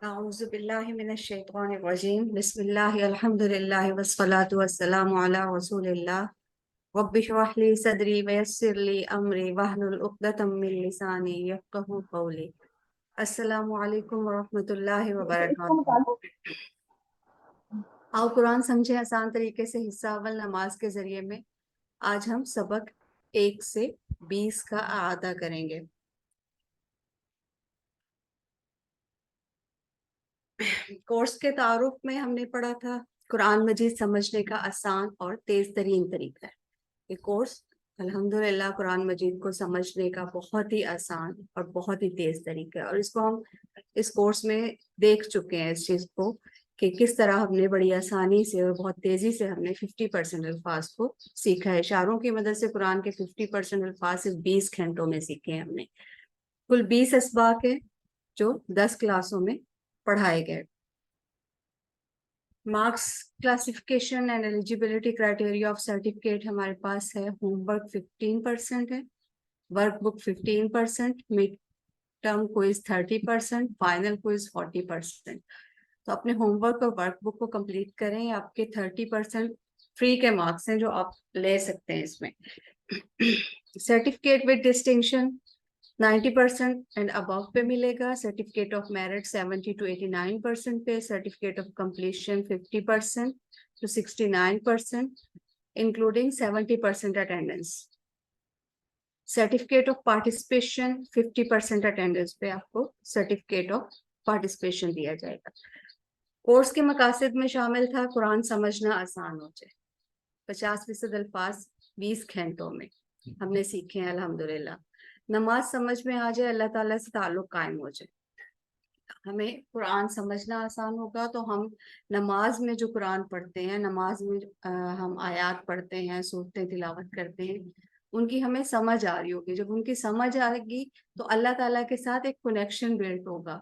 أعوذ بالله من الشيطان الرجيم بسم الله الحمد لله والصلاة والسلام على رسول الله رب اشرح لي صدري ويسر لي أمري واحلل عقدة من لساني يفقهوا قولي السلام علیکم ورحمۃ اللہ وبرکاتہ۔ آؤ قرآن سمجھے آسان طریقے سے حصہ اول نماز کے ذریعے میں۔ آج ہم سبق 1 سے 20 کا اعادہ کریں گے۔ کورس کے تعارف میں ہم نے پڑھا تھا قرآن مجید سمجھنے کا آسان اور تیز ترین طریقہ ہے۔ یہ کورس الحمدللہ قرآن مجید کو سمجھنے کا بہت ہی آسان اور بہت ہی تیز طریقہ ہے، اور اس کو ہم اس کورس میں دیکھ چکے ہیں اس چیز کو کہ کس طرح ہم نے بڑی آسانی سے اور بہت تیزی سے ہم نے 50% الفاظ کو سیکھا ہے۔ اشاروں کی مدد سے قرآن کے 50% الفاظ صرف 20 گھنٹوں میں سیکھے ہیں ہم نے۔ کل 20 اسباق ہیں جو 10 کلاسوں میں پڑھائے گئے۔ Marks classification and eligibility criteria of certificate ہمارے پاس ہے۔ ہوم ورک 15% ہے، ورک بک 15%، mid term quiz 30%، final quiz 40%۔ تو اپنے ہوم ورک اور ورک بک کو کمپلیٹ کریں، آپ کے 30% فری کے مارکس ہیں جو آپ لے سکتے ہیں اس میں۔ Certificate with distinction 90% and above پہ ملے گا، سرٹیفکیٹ آف میرٹ 70 to 89% پہ، certificate of completion 50% to 69% including 70% attendance, certificate of participation 50% attendance پہ آپ کو سرٹیفکیٹ آف پارٹیسپیشن دیا جائے گا۔ کورس کے مقاصد میں شامل تھا قرآن سمجھنا آسان ہو جائے، 50% الفاظ 20 گھنٹوں میں ہم نے سیکھے ہیں الحمدللہ۔ نماز سمجھ میں آ جائے، اللہ تعالیٰ سے تعلق قائم ہو جائے۔ ہمیں قرآن سمجھنا آسان ہوگا تو ہم نماز میں جو قرآن پڑھتے ہیں، نماز میں ہم آیات پڑھتے ہیں، سورتیں تلاوت کرتے ہیں، ان کی ہمیں سمجھ آ رہی ہوگی۔ جب ان کی سمجھ آئے گی تو اللہ تعالیٰ کے ساتھ ایک کنیکشن بلڈ ہوگا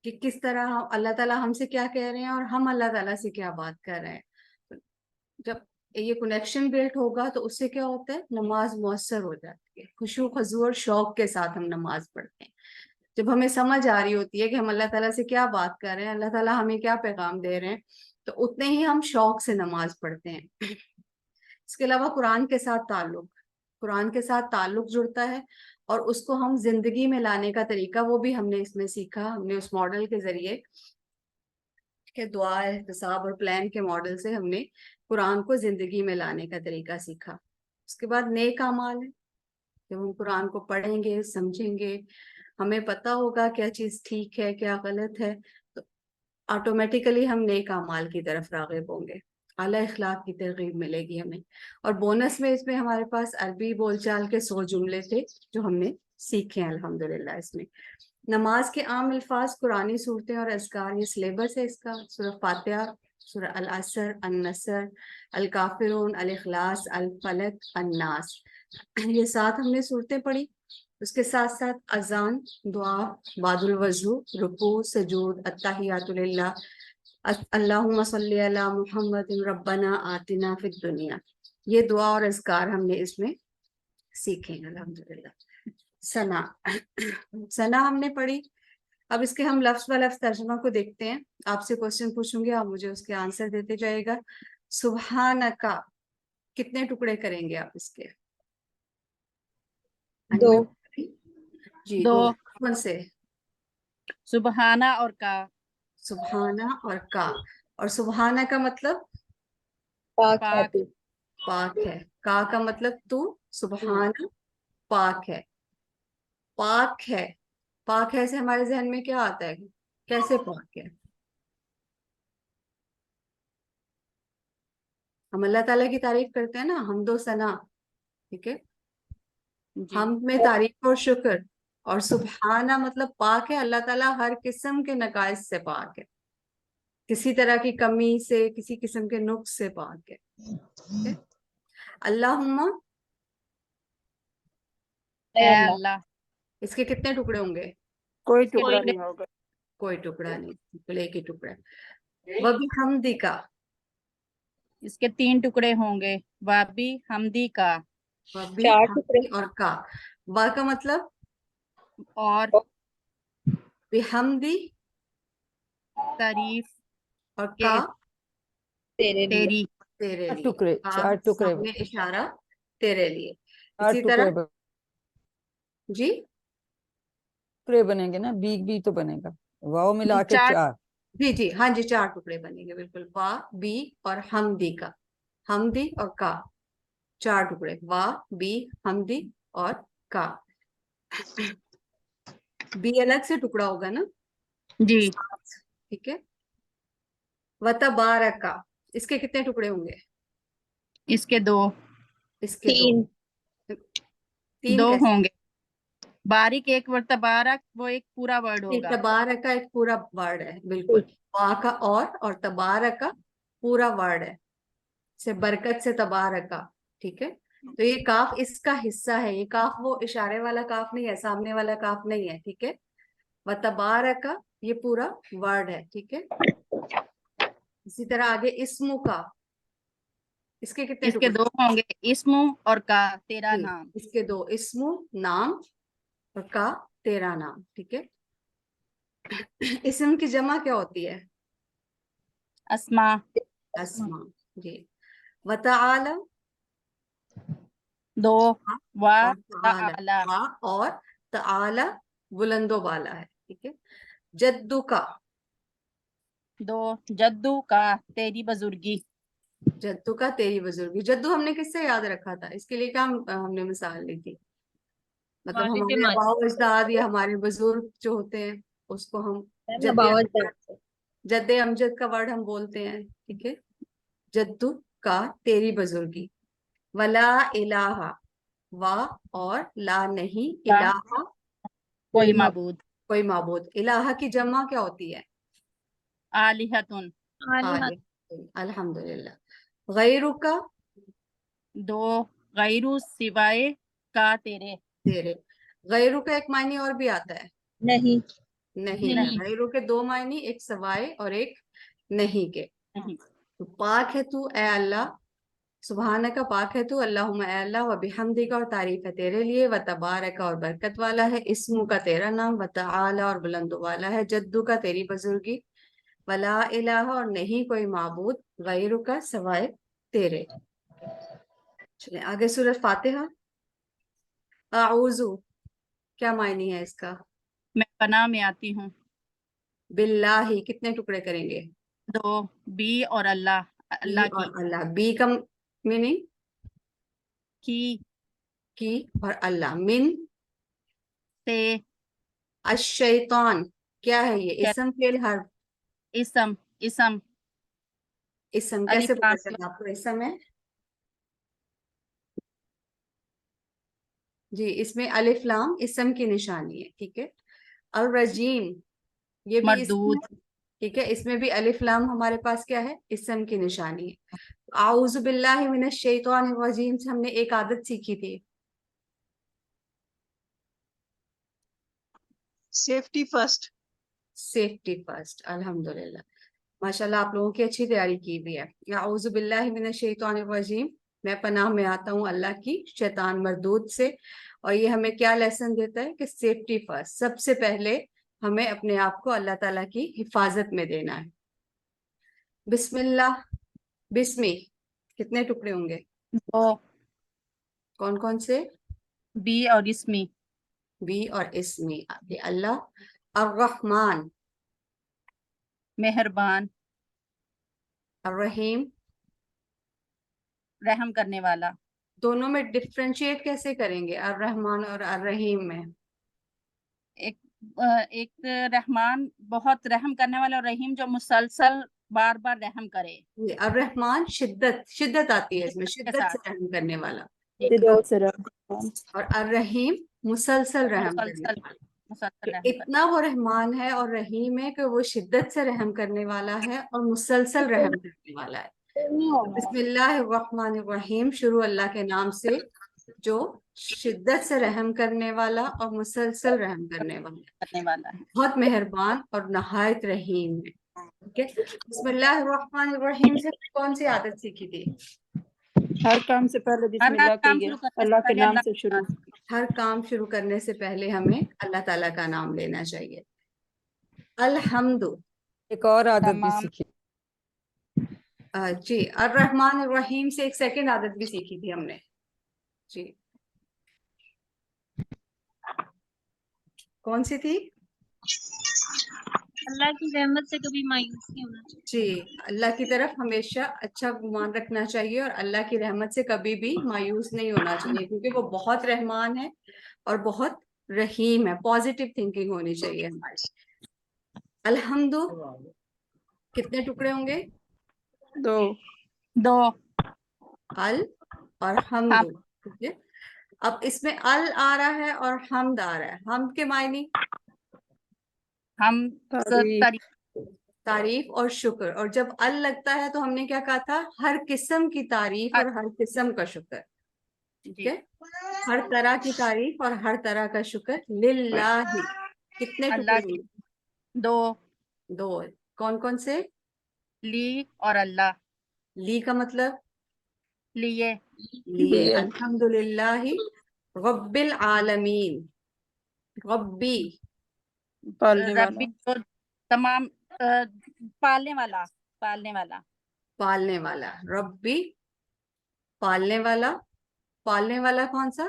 کہ کس طرح اللہ تعالیٰ ہم سے کیا کہہ رہے ہیں اور ہم اللہ تعالیٰ سے کیا بات کر رہے ہیں۔ جب یہ کنیکشن بلڈ ہوگا تو اس سے کیا ہوتا ہے، نماز مؤثر ہو جاتی ہے، خشوع خضوع اور شوق کے ساتھ ہم نماز پڑھتے ہیں۔ جب ہمیں سمجھ آ رہی ہوتی ہے کہ ہم اللہ تعالیٰ سے کیا بات کر رہے ہیں، اللہ تعالیٰ ہمیں کیا پیغام دے رہے ہیں، تو اتنے ہی ہم شوق سے نماز پڑھتے ہیں۔ اس کے علاوہ قرآن کے ساتھ تعلق جڑتا ہے، اور اس کو ہم زندگی میں لانے کا طریقہ وہ بھی ہم نے اس میں سیکھا۔ ہم نے اس ماڈل کے ذریعے کہ دعا، احتساب اور پلان کے ماڈل سے ہم نے قرآن کو زندگی میں لانے کا طریقہ سیکھا۔ اس کے بعد نیک اعمال ہے، جب ہم قرآن کو پڑھیں گے، سمجھیں گے، ہمیں پتہ ہوگا کیا چیز ٹھیک ہے کیا غلط ہے، تو آٹومیٹیکلی ہم نیک اعمال کی طرف راغب ہوں گے، اعلیٰ اخلاق کی ترغیب ملے گی ہمیں۔ اور بونس میں اس میں ہمارے پاس عربی بول چال کے 100 جملے تھے جو ہم نے سیکھے ہیں الحمدللہ اس میں۔ نماز کے عام الفاظ، قرآنی صورتیں اور اذکار، یہ سلیبس ہے اس کا۔ سورہ فاتحہ، سورہ العصر، النصر، الکافرون، الاخلاص، الفلق، الناس، یہ 7 ہم نے صورتیں پڑھی۔ اس کے ساتھ ساتھ اذان، دعا بعد الوضو، رکوع، سجود، التحیات للہ، اللہم صلی علی محمد ربنا آتنا فی الدنیا، یہ دعا اور اذکار ہم نے اس میں سیکھے ہیں الحمدللہ۔ ثنا ہم نے پڑھی۔ اب اس کے ہم لفظ لفظ ترجمہ کو دیکھتے ہیں۔ آپ سے کوشچن پوچھوں گے، آپ مجھے اس کے آنسر دیتے جائے گا۔ سبحانکا کتنے ٹکڑے کریں گے آپ اس کے؟ 2 جی 2 کون سے؟ سبحانہ اور کا، سبحانہ اور کا۔ اور سبحانہ کا مطلب پاک پاک ہے۔ پاک ہے، کا کا مطلب تو، سبحانہ پاک ہے۔ پاک ہے، پاک ہے سے ہمارے ذہن میں کیا آتا ہے؟ کیسے پاک ہے؟ ہم اللہ تعالیٰ کی تعریف کرتے ہیں نا، حمد و ثنا، ٹھیک ہے، جی حمد میں تعریف اور شکر، اور سبحانہ مطلب پاک ہے، اللہ تعالیٰ ہر قسم کے نقائص سے پاک ہے، کسی طرح کی کمی سے، کسی قسم کے نقص سے پاک ہے، ٹھیک ہے؟ اللہم، اے اللہ، اس کے کتنے ٹکڑے ہوں گے؟ کوئی ٹکڑا نہیں ہوگا۔ کوئی ٹکڑا نہیں، بالکل ایک ہی ٹکڑا۔ وَبِحَمْدِکَ، اس کے 3 ٹکڑے ہوں گے۔ وابی حمدی کا، 4 ٹکڑے، اور کا، با کا مطلب اور بحمدی तारीफ और के का तेरे लिए। तेरी तेरे चार लिए, टुकड़े, का चार टुकड़े, सामने इशारा तेरे लिए। चार इसी टुकड़े तरह जी टुकड़े बनेंगे ना, बी तो बनेगा, वाव मिला के चार चार। जी जी हाँ जी, 4 टुकड़े बनेंगे बिल्कुल। वा, बी और हमदी का, हमदी और का, 4 टुकड़े, वा, बी, हमदी और का। बी अलग से टुकड़ा होगा ना, जी। ठीक है। वतबारका, इसके कितने टुकड़े होंगे? इसके 2 इसके 2। तीन। 3 2 कैसे? होंगे। बारीक एक वर्ड, तबारक वो एक पूरा वर्ड एक होगा। तबारका एक पूरा वर्ड है, बिल्कुल। वा का और तबारका पूरा वर्ड है, से बरकत से तबारका, ठीक है। तो ये काफ इसका हिस्सा है, ये काफ वो इशारे वाला काफ नहीं है, सामने वाला काफ नहीं है, ठीक है। व तबारका ये पूरा वर्ड है, ठीक है। इसी तरह आगे इस्मु का, इसके कितने इसके टुकड़े? 2 होंगे, इस्मु और का, तेरा जी, नाम। इसके 2, इस्मु नाम और का तेरा नाम, ठीक है। इस्म की जमा क्या होती है? अस्मा। अस्मा, जी। व तआला 2 व और तआला, तआला। वा और तआला बुलंदो वाला है, ठीक है। जद्दू का, 2 जद्दू का, तेरी बुजुर्गी। जद्दू का तेरी बुजुर्गी। जद्दू हमने किससे याद रखा था? इसके लिए क्या हमने मिसाल ली थी? मतलब वालिद हमारे माजी। आबाओ अजदाद या हमारे बुजुर्ग जो होते हैं, उसको हम जद्दे बावज अमजद, जद्दे अमजद का वर्ड हम बोलते हैं, ठीक है। जद्दू का तेरी बुजुर्गी। वला इलाहा, वा और ला नहीं, इलाहा कोई माबूद। कोई माबूद। इलाहा की जमा क्या होती है? आलिहतुन। आलिहा। अल्हम्दुलिल्लाह। गैरू का 2 गैरू सिवाय का, तेरे। तेरे। गैरू का एक मायने और भी आता है, नहीं। नहीं का। नहीं। गैरू के 2 मायने, एक सवाए और एक नहीं के। नहीं। तो पाक है तू ए अल्लाह, सुबहान का पाक है तू, अल्लाहुम्मा ए अल्लाह, व बिहम्दिका और तारीफ है तेरे लिए, व तबारक और बरकत वाला है, इस्मु का तेरा नाम, व तआला और बुलंदो वाला है, जद्दू का तेरी बुजुर्गी, वला इलाहा और नहीं कोई माबूद गैरू का सवाए तेरे। चले आगे, सूरह फातिहा। आऊज़ु क्या मायने है इसका? मैं पनाह में आती हूँ। बिल्लाही कितने टुकड़े करेंगे? 2 बी और अल्लाह, बी अल्लाह और अल्लाह। बी का मीनिंग की की और अल्लाह मिन। से अश-शैतान क्या है? ये इसम फेल हर्फ। इसम इसम इसम कैसे अलिफ पता लाम चला आपको इसम है? जी, इसमें अलिफ लाम इसम की निशानी है, ठीक है। अल रजीम ये भी इसम मरदूद। है, ठीक है। इसमें भी अलिफ लाम हमारे पास क्या है? इसम की निशानी है। आऊज़ु बिल्लाहि मिनश शैतानिर रजीम से हमने एक आदत सीखी थी, सेफ्टी फर्स्ट। Safety first. अल्हम्दुलिल्लाह, माशाल्लाह आप लोगों की अच्छी तैयारी की हुई है। आऊज़ु बिल्लाहि मिनश शैतानिर रजीम, मैं पनाह में आता हूँ अल्लाह की शैतान मरदूद से। और ये हमें क्या लेसन देता है कि सेफ्टी फर्स्ट, सबसे पहले हमें अपने आप को अल्लाह ताला की हिफाजत में देना है। बिस्मिल्लाह, बिस्मी कितने टुकड़े होंगे? 2 कौन कौन से? बी और इसमी। बी और इसमी। ये अल्लाह। अर्रहमान, मेहरबान, अर्रहीम। रहम करने वाला। दोनों में डिफ्रेंशिएट कैसे करेंगे, अर्रहमान और अर्रहीम में? एक एक रहमान बहुत रहम करने वाला, और रहीम जो मुसलसल बार बार रहम करे। ये अर्रहमान शिद्दत, शिद्दत आती है इसमें, के शिद्दत साथ से रहम करने वाला। शिद्दत से और अर्रहीम मुसलसल रहम करने मुसलसल वाला। मुसलसल कि रहम करे। इतना वो रहमान है और रहीम है कि वो शिद्दत से रहम करने वाला है और मुसलसल रहम करने वाला है। बिस्मिल्लाहिर्रहमानिर्रहीम, शुरू अल्लाह के नाम से जो शिद्दत से रहम करने वाला और मुसलसल रहम करने वाला है, करने वाला है। बहुत मेहरबान और नहायत रहीम है, ठीक है। बिस्मिल्लाहिर्रहमानिर्रहीम से कौन सी आदत सीखी थी? हर काम से पहले हर बिस्मिल्लाह काम कहिए, शुरू करने से अल्लाह के पहले नाम अल्लाह से शुरू। हर काम शुरू करने से पहले हमें अल्लाह ताला का नाम लेना चाहिए। अल्हम्दु, एक और आदत भी तमाम सीखी। जी, अर्रहमान अर्रहीम से एक सेकंड आदत भी सीखी थी हमने। जी, कौन सी थी? अल्लाह की रहमत से कभी मायूस नहीं होना चाहिए। जी, अल्लाह की तरफ हमेशा अच्छा गुमान रखना चाहिए और अल्लाह की रहमत से कभी भी मायूस नहीं होना चाहिए, क्योंकि वो बहुत रहमान है और बहुत रहीम है। पॉजिटिव थिंकिंग होनी चाहिए हमारी। अल्हम्दु कितने टुकड़े होंगे? 2 दो अल और हम हमदु, ठीक है। अब इसमें अल आ रहा है और हमद आ रहा है। हमद के मायने हम तारीफ तारीफ और शुक्र, और जब अल लगता है तो हमने क्या कहा था? हर किस्म की तारीफ और हर किस्म का शुक्र, ठीक जी है। हर तरह की तारीफ और हर तरह का शुक्र लिल्लाही। कितने अल्लाह टुकड़े की। होंगे? दो, 2। कौन कौन से? ली और अल्लाह। ली का मतलब लिए लिए। लिए अल्हम्दुलिल्लाहि रब्बिल आलमीन। रब्बी पालने रब्बी वाला। तो तमाम पालने वाला, पालने वाला। पालने वाला। रब्बी पालने वाला। पालने वाला कौन सा?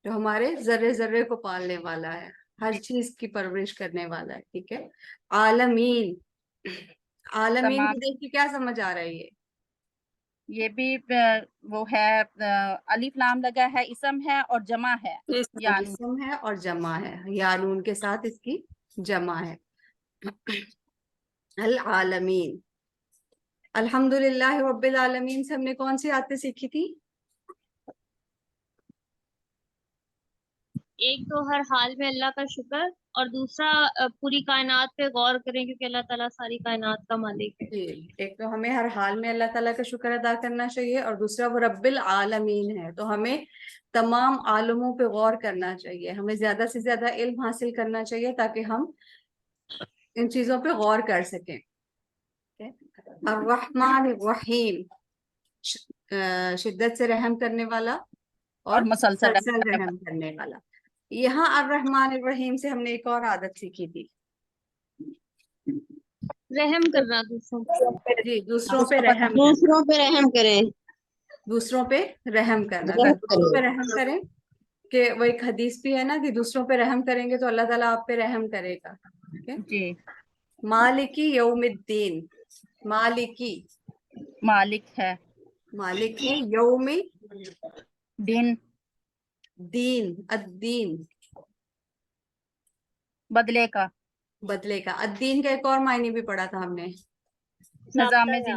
जो हमारे जर्रे जर्रे को पालने वाला है, हर चीज की परवरिश करने वाला है, ठीक है। आलमीन। आलमीन तमाम को देख के क्या समझ आ रहा है? ये भी वो है, अलिफ लाम लगा है, इसम है और जमा है, यानी इसम है और जमा है, या नून के साथ इसकी जमा है। अल आलमीन। अल्हम्दुलिल्लाह रब्बिल आलमीन से हमने कौन सी आयतें सीखी थी? एक तो हर हाल में अल्लाह का शुक्र, और दूसरा पूरी कायनात पे गौर करें, क्योंकि अल्लाह ताला सारी कायनात का मालिक है। जी, एक तो हमें हर हाल में अल्लाह ताला का शुक्र अदा करना चाहिए, और दूसरा वो रब्बिल आलमीन है, तो हमें तमाम आलमों पे गौर करना चाहिए। हमें ज्यादा से ज्यादा इल्म हासिल करना चाहिए ताकि हम इन चीजों पे गौर कर सकें। अर्रहमान अर्रहीम, शिद्दत से रहम करने वाला और और मुसलसल मुसलसल रहम करने वाला। यहाँ अर्रहमान अर्रहीम से हमने एक और आदत सीखी थी। रहम करना दूसरों पे। जी, दूसरों पे रहम करना। दूसरों पे रहम करें। दूसरों पे रहम करना। अगर रहम दूसरों पे करें। रहम करें, कि वो एक हदीस भी है ना कि दूसरों पे रहम करेंगे तो अल्लाह ताला आप पे रहम करेगा, ठीक है। जी मालिकी यौमिद्दीन। मालिकी, मालिक है, मालिक है। यौमि दिन दीन, अद्दीन बदले का, बदले का। अद्दीन का एक और मायने भी पढ़ा था हमने, निजाम साबता जिंदगी।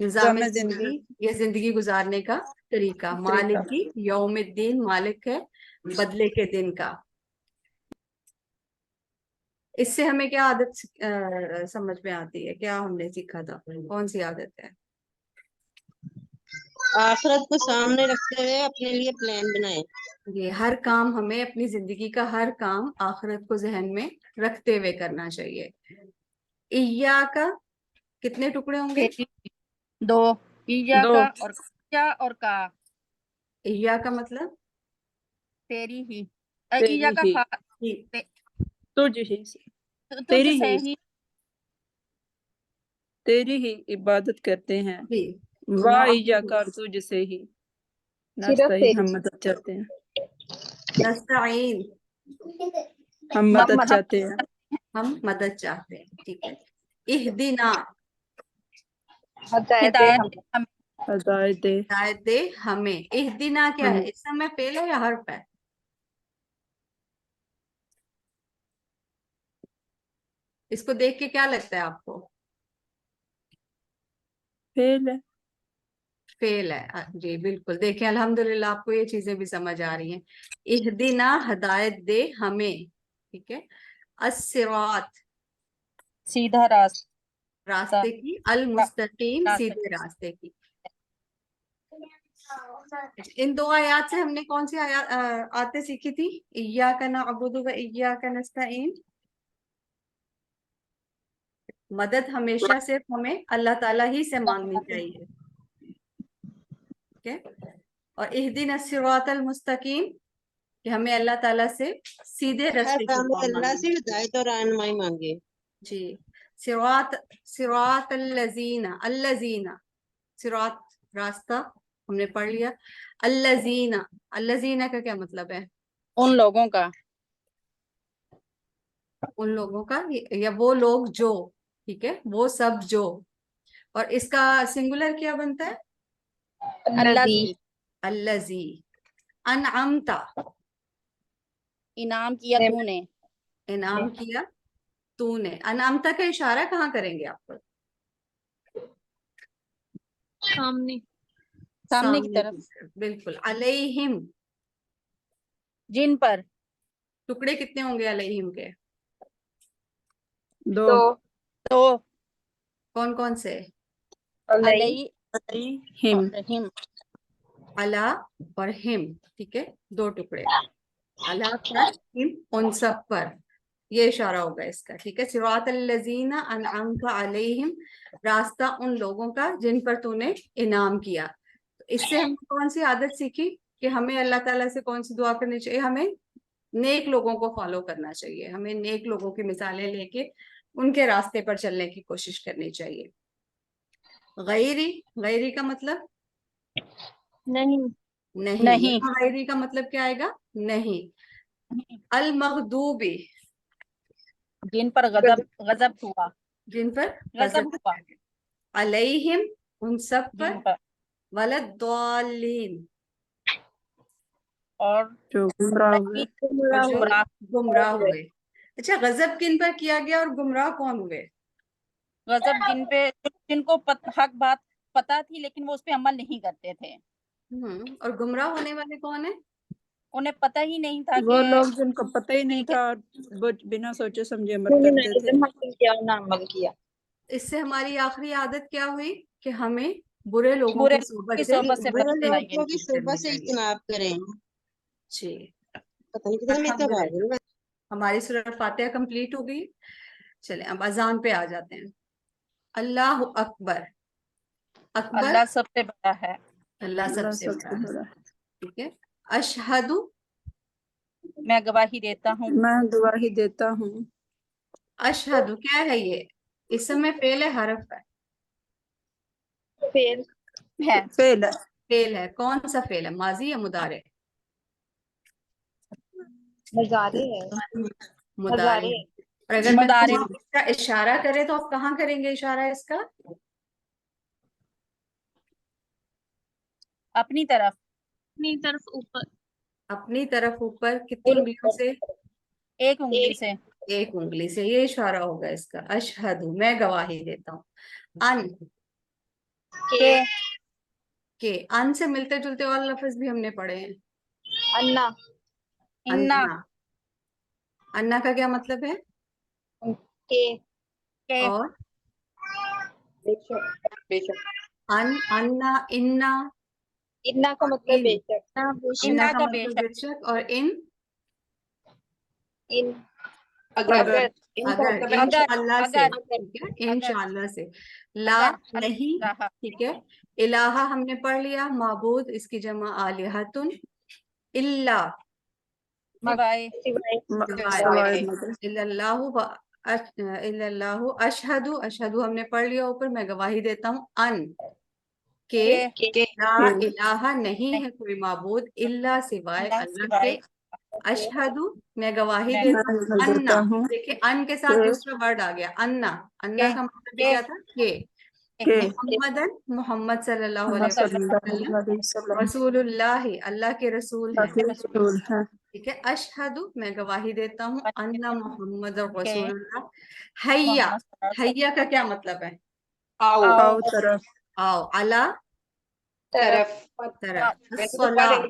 निजाम निज़ाम जिंदगी ज़िंदगी या जिंदगी गुजारने का तरीका। तरीका। मालिकी यौमिद्दीन, मालिक है बदले के दिन का। इससे हमें क्या आदत समझ में आती है? क्या हमने सीखा था? कौन सी आदत है? आखिरत को सामने रखते हुए अपने लिए प्लान बनाएं। ये हर काम हमें, अपनी जिंदगी का हर काम आखिरत को जहन में रखते हुए करना चाहिए। इय्या का कितने टुकड़े होंगे? तेरी दो, ईया 2 का और या और का, इय्या का मतलब तेरी ही। ईया तेरी का ही, ते, तुझ ही, तेरी तुझसे ही, ही। तेरी ही इबादत करते हैं। जी, वाह या नअबुदु कर तुझसे ही सिर्फ नाश्ता ही तेरी। हम मदद चाहते हैं। नस्तईन, हम मदद चाहते हैं। हम मदद चाहते हैं, ठीक है। इहदिना, हिदायत हम हदायत दे। हिदायत दे हमें। इहदिना क्या हम है? इस समय फेल है या हर्फ है? इसको देख के क्या लगता है आपको? फेल है। फेल है। जी बिल्कुल, देखें अल्हम्दुलिल्लाह आपको ये चीजें भी समझ आ रही हैं। इहदिना हिदायत दे हमें, ठीक है। अस्सिरात, सीधा रास्ता, रास्ते की। अल मुस्तकीम, रास्ता। सीधे रास्ते की। इन दो आयात से हमने कौन सी आयात आयतें सीखी थी? इय्याका नअबुदु व इय्याका नस्तईन। मदद हमेशा सिर्फ हमें अल्लाह ताला ही से मांगनी चाहिए, ठीक है। और इहदिन अस्सिरातल मुस्तकीम, کہ ہمیں اللہ تعالیٰ سے سیدھے ہر راستے کی کام میں دعا اللہ مانگنی سے ہدایت اور رہنمائی مانگے. جی. صراط الذین، الذین صراط راستہ ہم نے پڑھ لیا. الذین، الذین کا کیا مطلب ہے؟ ان لوگوں کا. ان لوگوں کا یا وہ لوگ جو، ٹھیک ہے، وہ سب جو. اور اس کا سنگولر کیا بنتا ہے؟ الذی، الذی. انعمتا، انعام کیا تو نے. انعام کیا تو نے. انعمتا کا اشارہ کہاں کریں گے آپ کو؟ سامنے. سامنے کی طرف. بالکل. علیہم، جن پر. ٹکڑے کتنے ہوں گے علیہم کے؟ 2. تو کون کون سے؟ علیہم. علا اور ہم، ٹھیک ہے، 2 ٹکڑے. علا پر، ہم ان سب پر، یہ اشارہ ہوگا اس کا. ٹھیک ہے. صراط الذین انعمت علیہم، راستہ ان لوگوں کا جن پر تو نے انعام کیا. اس سے ہم کون سی عادت سیکھی کہ ہمیں اللہ تعالیٰ سے کون سی دعا کرنی چاہیے؟ ہمیں نیک لوگوں کو فالو کرنا چاہیے. ہمیں نیک لوگوں کی مثالیں لے کے ان کے راستے پر چلنے کی کوشش کرنی چاہیے. غیری، غیری کا مطلب نہیں. نہیں. یہاں غیری کا مطلب کیا آئے گا؟ نہیں. المغضوبی، جن پر غضب ہوا. جن پر غضب ہوا. علیہم ان سب پر. جن پر. ولدالین، اور جو گمراہ ہوئے. جو گمراہ. گمراہ ہوئے. اچھا، غضب کن پر کیا گیا اور گمراہ کون ہوئے؟ غضب جن کو حق بات پتا تھی لیکن وہ اس پہ عمل نہیں کرتے تھے. اور گمراہ ہونے والے کون ہیں؟ انہیں پتہ ہی نہیں تھا وہ کہ لوگ جن کو پتہ ہی نہیں تھا اور وہ بنا سوچے سمجھے عمل کرتے تھے. اس سے ہماری آخری عادت کیا ہوئی کہ ہمیں برے لوگوں برے کی صحبت کی سے صحبت سے برے بچنا لوگوں کی صحبت سے اجتناب کریں. جی. پتہ نہیں کتنے میں تب آ گئے. ہماری سورۃ فاتحہ کمپلیٹ ہو گئی. چلیں اب اذان پہ آ جاتے ہیں. اللہ اکبر. اکبر اللہ سب سے بڑا ہے. اللہ سب سے بڑا ہے. ٹھیک ہے. اشہدو، میں گواہی دیتا ہوں. میں گواہی دیتا ہوں. اشہدو کیا ہے؟ یہ اسم میں فعل ہے حرف ہے؟ ہے. فعل ہے. فعل ہے. کون سا فعل ہے؟ ماضی یا مضارع؟ مضارع ہے. مضارع. اور اگر میں مضارع. اس کا اشارہ کرے تو آپ کہاں کریں گے اشارہ اس کا؟ اپنی طرف. اپنی طرف اوپر. اپنی طرف اوپر. کتنی انگلیوں سے؟ ایک انگلی سے. ایک انگلی سے. یہ اشارہ ہوگا اس کا. اشہدو میں گواہی دیتا ہوں. ان، کہ ان سے ملتے جلتے اور لفظ بھی ہم نے پڑھے ہیں. انا. انا. انا کا کیا مطلب ہے؟ اور ان، انا، انا. انا کا مطلب بے شک. انا کا کا مطلب بے شک. بے شک. اور ان اگر اگر انشاءاللہ سے. ٹھیک ہے. انشاءاللہ سے. لا نہیں. ٹھیک ہے. الہ ہم نے پڑھ لیا. معبود اس کی جمع آلہتن. اللہ سوائے. اللہ. اشہدو، اشہدو ہم نے پڑھ لیا اوپر. میں گواہی دیتا ہوں. ان کہ لا الہ نہیں ہے کوئی معبود الا سوائے اللہ کے. اشہدو میں گواہی دیتا ہوں. انا، دیکھیں ان کے ساتھ دوسرا ورڈ آ گیا. انا. انا کا مطلب کیا تھا؟ کہ محمدن، محمد صلی اللہ علیہ وسلم رسول اللہ، اللہ کے رسول ہیں. ٹھیک ہے. اشہدو میں گواہی دیتا ہوں. انا محمد رسول اللہ. حیا، حیا کا کیا مطلب ہے؟ آؤ طرف. آؤ. علا طرف. الصلاۃ،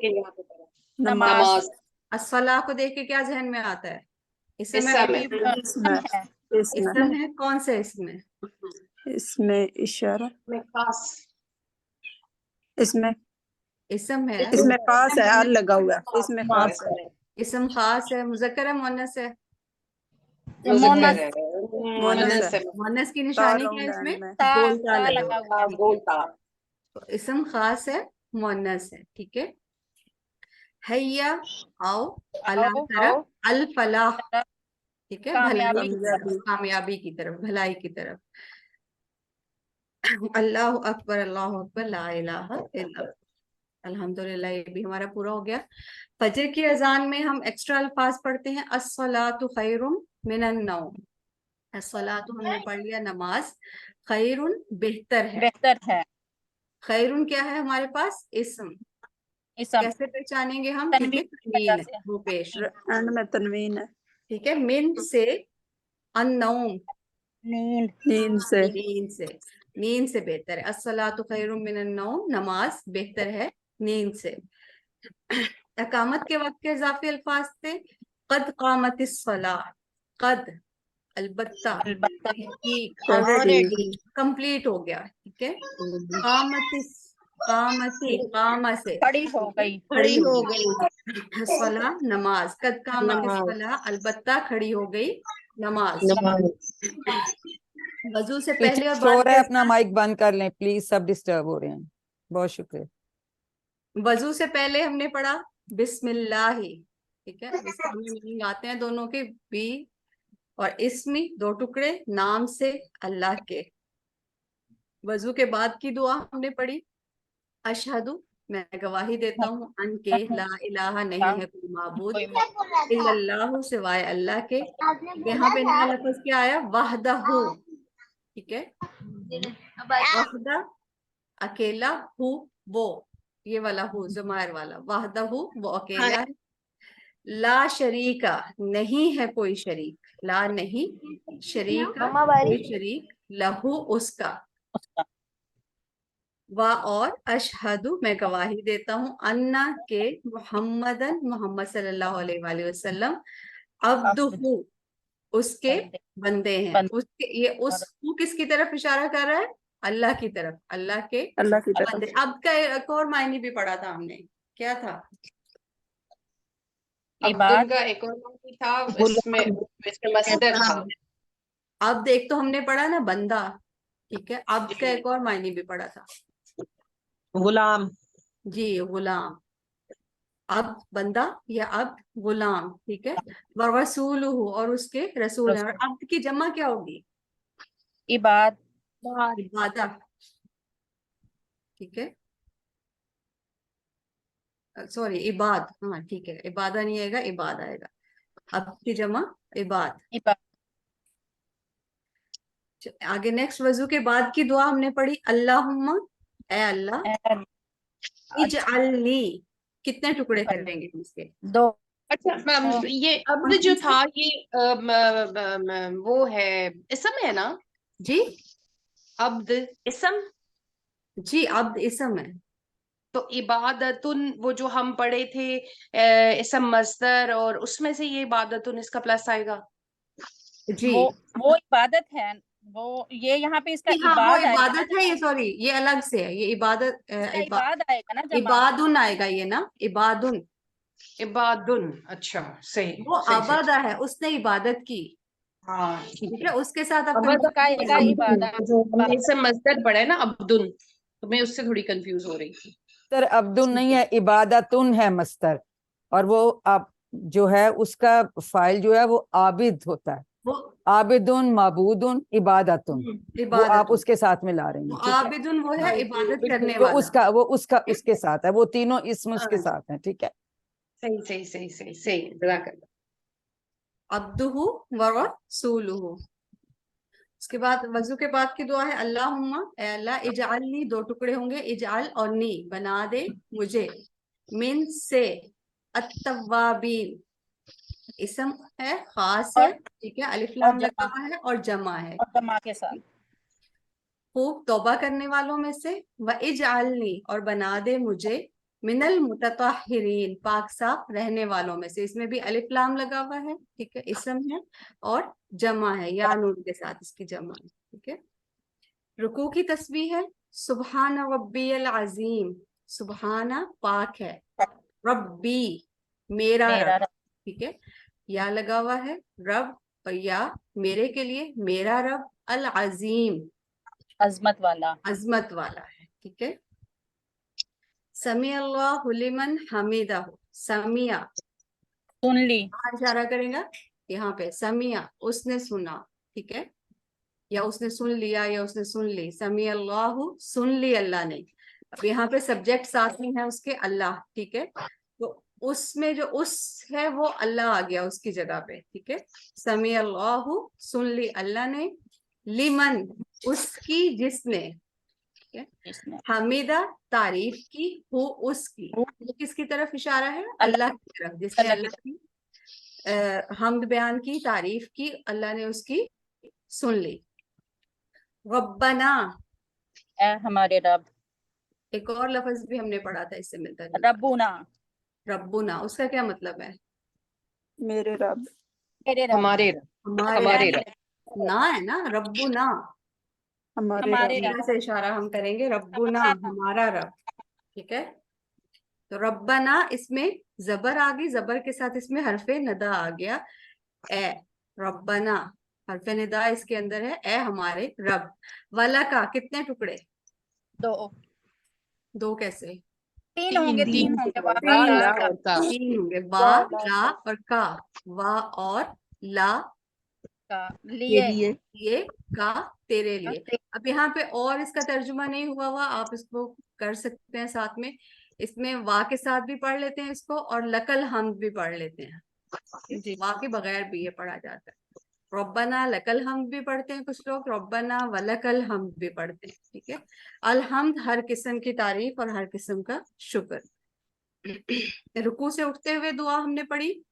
نماز. الصلاۃ کو دیکھ کے کیا ذہن میں آتا ہے؟ اسم ہے. کون سے اسم ہے؟ اس میں اشارہ. اس میں اسم ہے. اس میں خاص ہے. ال لگا ہوا ہے. اس میں خاص ہے. اسم خاص ہے. مذکر ہے مؤنث ہے؟ مؤنث کی نشانی کیا ہے اس میں؟ گولتا لگا ہوا. اسم خاص ہے، مؤنث ہے. ٹھیک ہے. हैया आओ अला तरफ अल फलाह, ठीक है, कामयाबी भलाई की तरफ, कामयाबी की तरफ, भलाई की तरफ। अल्लाह अकबर ला इलाहा इल्लल्लाह। अल्हम्दुलिल्लाह, ये भी हमारा पूरा हो गया। फजर की अजान में हम एक्स्ट्रा अल्फाज पढ़ते हैं, अस्सलातु खैरुम मिनन नौम। अस्सलातु हमने पढ़ लिया नमाज, खैरुन बेहतर है। बेहतर है। खैरुन क्या है हमारे पास? इस्म। इसम कैसे पहचानेंगे हम? तनवीन ठीक है, की वजह तनवीन से। वो पेश, एंड में तनवीन है, ठीक है। मिन से अन्नौम, नींद नींद से। नींद से, नींद से बेहतर है। अस्सलातु खैरुम मिनन नौम, नमाज बेहतर है नींद से। इकामत के वक्त के इजाफी अल्फाज थे, कद कामतिस सलाह, कद अलबत्ता, अलबत्ता Already. कंप्लीट हो गया, ठीक है। कामतिस, कामती, कामा से खड़ी हो गई। खड़ी हो गई सला नमाज, कद कामतिस नमाज, सला, अलबत्ता खड़ी हो गई नमाज। नमाज। वजू से पीछे पहले और बाद शोर है, के अपना माइक बंद कर लें प्लीज, सब डिस्टर्ब हो रहे हैं। बहुत शुक्रिया। वजू से पहले हमने पढ़ा बिस्मिल्लाही, ठीक है। इसके हमें मीनिंग आते हैं दोनों के, बी और इस्मी, दो टुकड़े, नाम से अल्लाह के। वजू के बाद की दुआ हमने पढ़ी, अशहदु, मैं गवाही देता हूँ, अन के ला इलाहा, नहीं है कोई माबूद कोई इल्लल्लाहु, सिवाय अल्लाह के। यहाँ पे नया लफ्ज क्या आया? वहदहु, ठीक है। वहदा अकेला, हु वो, ये वाला हु जमायर वाला, वहदहु वो अकेला है। ला शरीका, नहीं है कोई शरीक, ला नहीं, शरीका कोई शरीक, लहू उसका, वा और अशहदु मैं गवाही देता हूँ, अन्ना के मुहम्मदन, मोहम्मद सल्लल्लाहु अलैहि वसल्लम, अब्दुहु उसके बंदे हैं। उसके, ये उस हु किसकी तरफ इशारा कर रहा है? अल्लाह की तरफ, अल्लाह के अल्लाह की तरफ। बंदे। अब का एक और मायने भी पढ़ा था हमने, क्या था? इबाद का एक और मानी था, इसमें मसदर था। अब देख, तो हमने पढ़ा ना बंदा, ठीक है। अब का एक और मायने भी पढ़ा था गुलाम। जी, गुलाम। अब बंदा या अब गुलाम, ठीक है। व रसूलुहु, और उसके रसूल हैं। और अब की जमा क्या होगी? इबाद इबादा, ठीक है। सॉरी, इबाद, हाँ ठीक है, इबादा नहीं आएगा, इबाद आएगा। अब की जमा इबाद। इबाद आगे नेक्स्ट वजू के बाद की दुआ हमने पढ़ी, अल्लाहुम्मा, ए अल्लाह, इजअलनी, कितने टुकड़े कर देंगे इसके? दो। अच्छा ये अब्द जो था ये वो है इसम है ना जी, अब्द इसम। जी अब्द इसम है। तो इबादतुन वो जो हम पढ़े थे इसम मस्दर, और उसमें से ये इबादतुन इसका प्लस आएगा। जी वो इबादत है, वो ये यहाँ पे इसका हाँ, वो इबाद आएगा इबादत है, ये सॉरी, ये अलग से है, ये इबादत, इसका इबाद आएगा ना जमा। इबादुन आएगा ये ना, इबादुन, इबादुन, अच्छा सही वो सही आबादा है, उसने इबादत की, हाँ ठीक ठीक है। है। उसके साथ आप अब्द उसका आएगा इबादत। जो हमने इसम मस्दर पढ़ा है ना अब्दुन, तो मैं उससे थोड़ी कंफ्यूज हो रही थी। मस्तर अब्दुन नहीं है, इबादतुन है मस्तर। और वो आप जो है उसका फाइल जो है वो आबिद होता है, वो आबिदुन, माबूदुन, इबादतुन, वो आप इबादत, उसके साथ में ला रही वो हैं, ठीक है। आबिदुन वो है इबादत करने वो वाला। उसका उसके साथ है, वो तीनों इसम उसके हाँ, साथ हैं, ठीक है। सही सही सही सही सही, जज़ाकल्लाह। अब्दुहु व रसूलुहु। उसके बाद वजू के बाद की दुआ है, अल्लाहुम्मा, ए अल्लाह, इजअलनी, दो टुकड़े होंगे, इजअल और नी, बना दे मुझे, मिन से, अत्तवाबीन, इसम है, खास है, ठीक है, अलिफ लाम लगा हुआ है, और जमा है, और जमा के साथ खूब तौबा करने वालों में से। व इजअलनी, और बना दे मुझे, मिनल मुतताहिरीन, पाक साफ रहने वालों में से। इसमें भी अलिफ लाम लगा हुआ है, ठीक है, इसम है और जमा है, या नून के साथ इसकी जमा है, ठीक है। रुकू की तस्बीह है, सुबहान रब्बियल अजीम, सुबहाना पाक है, रब्बी मेरा रब, ठीक है, या लगा हुआ है, रब और या मेरे के लिए, मेरा रब, अल अजीम अजमत वाला। अजमत वाला है, ठीक है। समी अल्लाहु लिमन हमीदा, समिया, सुन ली, कहाँ इशारा करेगा? यहाँ पे समिया, उसने सुना, ठीक है, या उसने सुन लिया या उसने सुन ली। समी अल्लाहु, सुन ली अल्लाह ने। अब यहाँ पे सब्जेक्ट साथ में है उसके अल्लाह, ठीक है, तो उसमें जो उस है वो अल्लाह आ गया उसकी जगह पे, ठीक है। समी अल्लाहु, सुन ली अल्लाह ने, लिमन, उसकी जिसने, ठीक है। इसमें हमीदा, तारीफ की, हो उसकी, ये किसकी तरफ इशारा है? अल्लाह की तरफ, जिसने अल्लाह की अल्लाह की हमद बयान की, तारीफ की, अल्लाह ने उसकी सुन ली। रब्बना, ए हमारे रब, एक और लफ्ज भी हमने पढ़ा था इससे मिलता जुलता, रब्बुना, रब्बुना, उसका क्या मतलब है? मेरे रब, मेरे रब, हमारे हमारे रब। ना है ना, रब्बुना, हमारे हमारे रब, रब, से इशारा हम करेंगे, रब्बुना, हमारा रब, ठीक है। तो रब्बना, इसमें जबर आ गई, जबर के साथ इसमें हरफे नदा आ गया, ए, रब्बना, हरफे निदा इसके अंदर है, ए हमारे रब। वाला का कितने टुकड़े? दो कैसे? तीन होंगे, तीन होंगे, वाह, ला ला, ला का, और का तीन होंगे, बा, ला और का, वा और ला, लिए, ये, का, तेरे लिए। अब यहाँ पे और इसका तर्जुमा नहीं हुआ हुआ, आप इसको कर सकते हैं साथ में, इसमें वा के साथ भी पढ़ लेते हैं इसको, और लकल हमद भी पढ़ लेते हैं, वा के बगैर भी ये पढ़ा जाता है। रब्बना लकल हमद भी पढ़ते हैं कुछ लोग, रब्बना वलकल हमद भी पढ़ते हैं, ठीक है। अलहम्द, हर किस्म की तारीफ और हर किस्म का शुक्र। रुकू से उठते हुए दुआ हमने पढ़ी।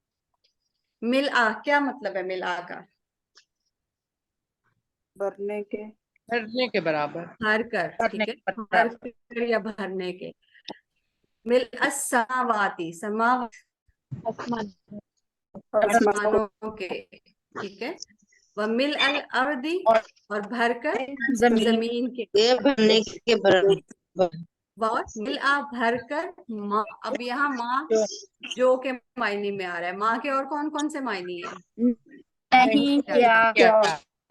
मिल आ, क्या मतलब है मिल आ का? भरने के, भरने के बराबर, भर कर, भरने ठीक है, के भर बराबर। कर या भरने के। मिल अस्समावाती, समावात, आसमान, आसमानों के, ठीक है। व मिल अल अर्दी, और भर कर जमीन, जमीन के, ये भरने के बराबर, और मिल आ भर कर माँ। अब यहाँ माँ जो के मायने में आ रहा है, माँ के और कौन कौन से मायने हैं? नहीं क्या, क्या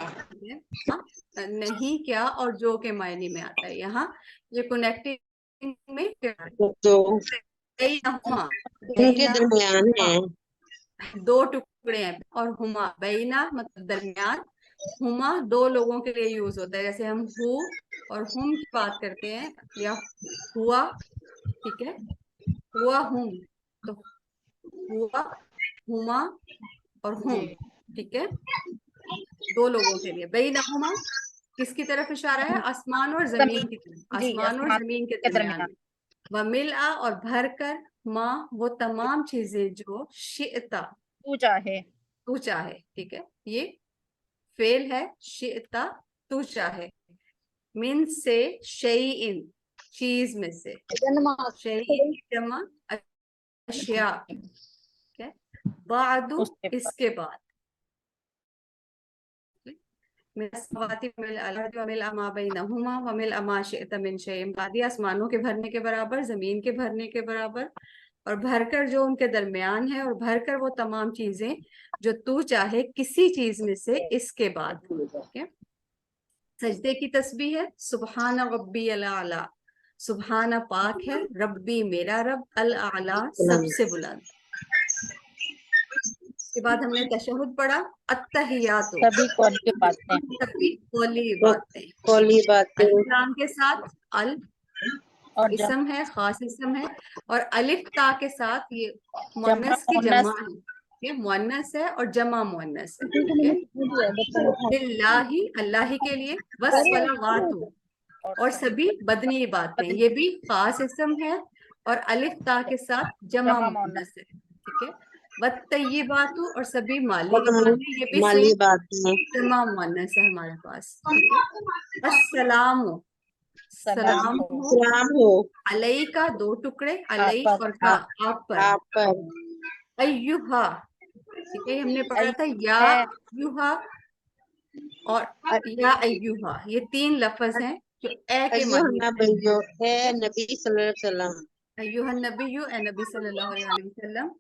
हाँ, नहीं क्या और जो के मायने में आता है यहाँ, ये कनेक्टिंग में तो बैनहुमा, इनके दरमियान है, दो टुकड़े हैं, और हुमा, बैना मतलब दरमियान, हुमा दो लोगों के लिए यूज होता है, जैसे हम हु और हुम की बात करते हैं, या हुआ, ठीक है, हुआ हुम, तो हुआ, हुमा और हुम, ठीक है, दो लोगों के लिए। बैनहुमा किसकी तरफ इशारा है? आसमान और जमीन की तरफ, जी, आसमान और आसमान जमीन के के दरमियान दरमियान। में। व मिलआ, और भर कर, माँ वो तमाम चीजें जो शिअता, तू चाहे, तू चाहे, ठीक है, ये फेल है, शिअता तू चाहे, मिन से, शैइन चीज में से, शैइन जमा अशिया, ठीक है, बादु उसके बाद। इसके बाद, आसमानों के भरने के बराबर, जमीन के भरने के बराबर, और भरकर जो उनके दरमियान है, और भरकर वो तमाम चीजें जो तू चाहे किसी चीज में से इसके बाद, ठीक है। सजदे की तस्बीह है, सुबहान रब्बी अल आला, सुबहाना पाक है, रब्बी मेरा रब, अल आला सबसे बुलंद। उसके बाद हमने तशहुद पढ़ा, अत्तहियातु सभी कौल की बातें, सभी कौली बातें, कोली बातें, अलिफ के साथ अल और इसम है, खास इसम है, और अलिफ ता के साथ ये जमा मुअन्नस की मुअन्नस, जमा है, ये मुअन्नस है और जमा मुअन्नस है, ठीक है। लिल्लाही, अल्लाह ही के लिए, वस्सलावातु, और सभी बदनी बातें, ये भी खास इसम है और अलिफ ता के साथ जमा जमा मुअन्नस है, ठीक है। वत्तय्यिबातु, और सभी माली बातें, ये भी माली सेम बातें, जमा मुअन्नस है हमारे पास, ठीक है। अस्सलामु, सलाम हो, सलाम हो अलैका दो टुकड़े, अलई आप पर, और का, आप पर। आप पर, अय्युहा, ठीक है, हमने पढ़ा था या है, अय्युहा और या अय्युहा, ये तीन लफ्ज हैं जो ए के अय्युहा मानी में नबिय्यु है नबी सल्लल्लाहु अलैहि वसल्लम, अय्युहन नबिय्यु, ए नबी सल्लल्लाहु अलैहि वसल्लम,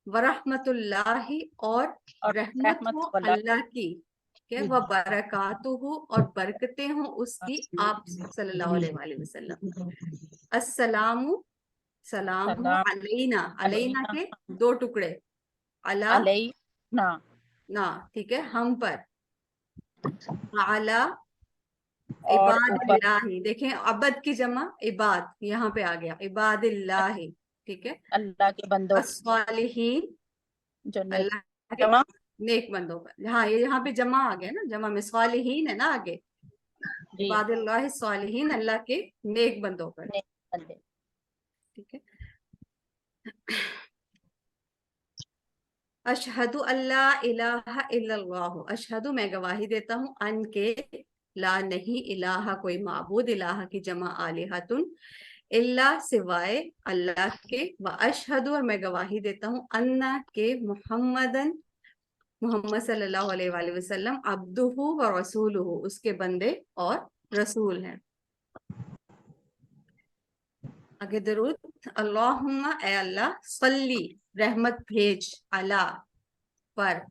वरहमतुल्लाहि, और और रहमत रहमत हो वाला, अल्लाह की, क्या व बरकातुहु, और बरकतें हों उसकी, आप सल्लल्लाहु अलैहि वसल्लम। अस्सलामु, सलाम हो सलाम अलैना, अलैना अलैना के 2 टुकड़े, अला अलैना ना, ठीक है, हम पर, अला और ऊपर इबादिल्लाही, देखें अबद की जमा इबाद यहाँ पे आ गया, इबादिल्लाही, ठीक है, अल्लाह के बंदों अस्वालिहीन, जो नेक अल्लाह के जमा नेक बंदों पर, हाँ ये यहाँ पे जमा आ गया ना, जमा में स्वालिहीन है ना आगे, जी इबादिल्लाहि स्वालिहीन, अल्लाह के नेक बंदों पर, नेक बंदे ठीक है। अशहदु अल्ला इलाहा इल्लल्लाह, अशहदु मैं गवाही देता हूँ, अन के ला नहीं, इलाहा कोई माबूद, इलाहा की जमा आलिहतुन, इल्ला सिवाय अल्लाह के, व अशहदु और मैं गवाही देता हूँ, अन्ना के मुहम्मदन मोहम्मद सल्लल्लाहु अलैहि वसल्लम अब्दुहु व रसूलुहु, उसके बंदे और रसूल हैं। आगे दरूद, अल्लाहुम्मा ए अल्लाह, सल्ली रहमत भेज, अला पर,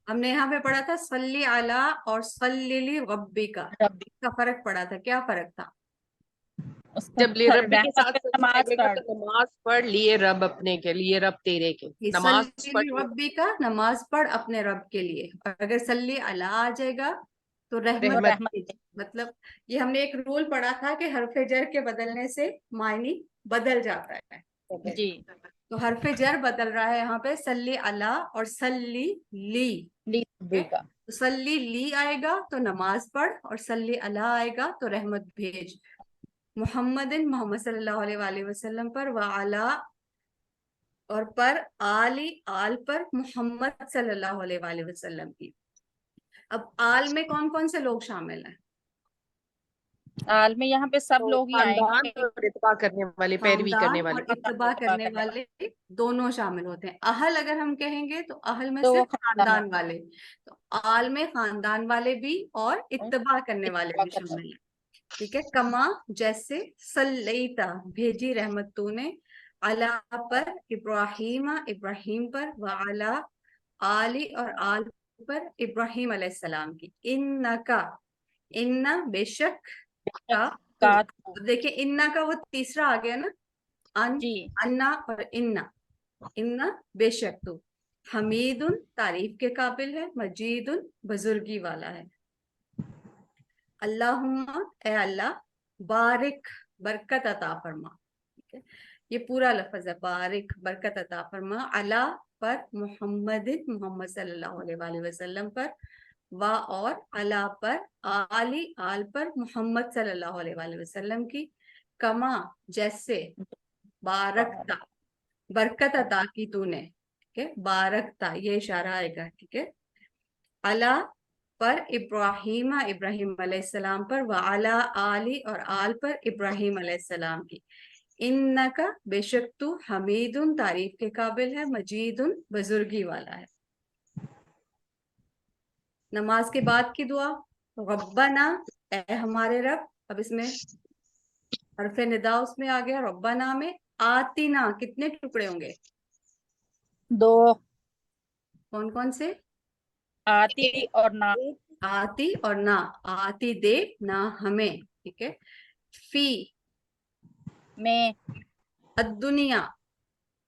हमने यहाँ पे पढ़ा था सल्ली अला और सल्ली ली रब्बिका, रब्बी का फर्क पड़ा था, क्या फर्क था? उसका जब लिए रब के साथ नमाज सल्ली पढ़ तो नमाज पढ़ लिए रब अपने के लिए, रब तेरे के, ये नमाज सल्ली पढ़ ली रब्बिका, नमाज पढ़ अपने रब के लिए, और अगर सल्ली अला आ जाएगा तो रहमत रहमत भेज। मतलब ये हमने एक रूल पढ़ा था कि हरफे जर के बदलने से मायनी बदल जाता है, जी तो हरफे जर बदल रहा है यहाँ पे, सल्ली अला और सल्ली ली, ली रब्बी का तो सल्ली ली आएगा तो नमाज पढ़, और सल्ली अला आएगा तो रहमत भेज, मुहम्मदिन मोहम्मद सल्लल्लाहु अलैहि वसल्लम पर, व अला और पर, आली आल पर, मोहम्मद सल्लल्लाहु अलैहि वसल्लम की। अब आल में कौन कौन से लोग शामिल हैं? आल में यहाँ पे सब तो लोग ही खानदान आएंगे, और इत्बा करने वाले, पैरवी करने खानदान वाले। और इत्तबा करने वाले दोनों शामिल होते हैं। अहल अगर हम कहेंगे तो अहल में तो वो सिर्फ खानदान वाले, तो आल में खानदान वाले भी और इत्तबा करने वाले भी शामिल हैं, ठीक है। कमा जैसे, सल्लैता भेजी रहमत तूने, अला पर, इब्राहीम इब्राहिम पर, व अला आली और आल पर इब्राहिम अलैहिस्सलाम की, इन्नका इन्ना बेशक का तू, का अब देखिए इन्ना का वो तीसरा आ गया ना, जी अन्ना और इन्ना, इन्ना बेशक तू, हमीदुन तारीफ के काबिल है, मजीदुन बुजुर्गी वाला है, अल्लाहुम्मा ए अल्लाह, बारिक बरकत अता फरमा, ठीक है, ये पूरा लफ्ज है, बारिक बरकत अता फरमा, अला पर, मुहम्मदिन मोहम्मद सल्लल्लाहु अलैहि वसल्लम पर, व और अला पर, आली आल पर, मोहम्मद सल्लल्लाहु अलैहि वसल्लम की, कमा जैसे, बारकता बरकत अता की तूने, ठीक है, बारकता ये इशारा आएगा, ठीक है, अला पर, इब्राहिम इब्राहिम अलैहिस्सलाम पर, व अला आली और आल पर, इब्राहिम अलैहिस्सलाम की, इन्नका बेशक तू, हमीदुन तारीफ के काबिल है, मजीदुन बुजुर्गी वाला है। नमाज के बाद की दुआ, रब्बना ए हमारे रब, अब इसमें हरफे निदा उसमें आ गया, रब्बना में, आतिना कितने टुकड़े होंगे, 2 कौन कौन से? आती और ना, आती और ना, आती दे ना हमें, ठीक है, फी में दुनिया,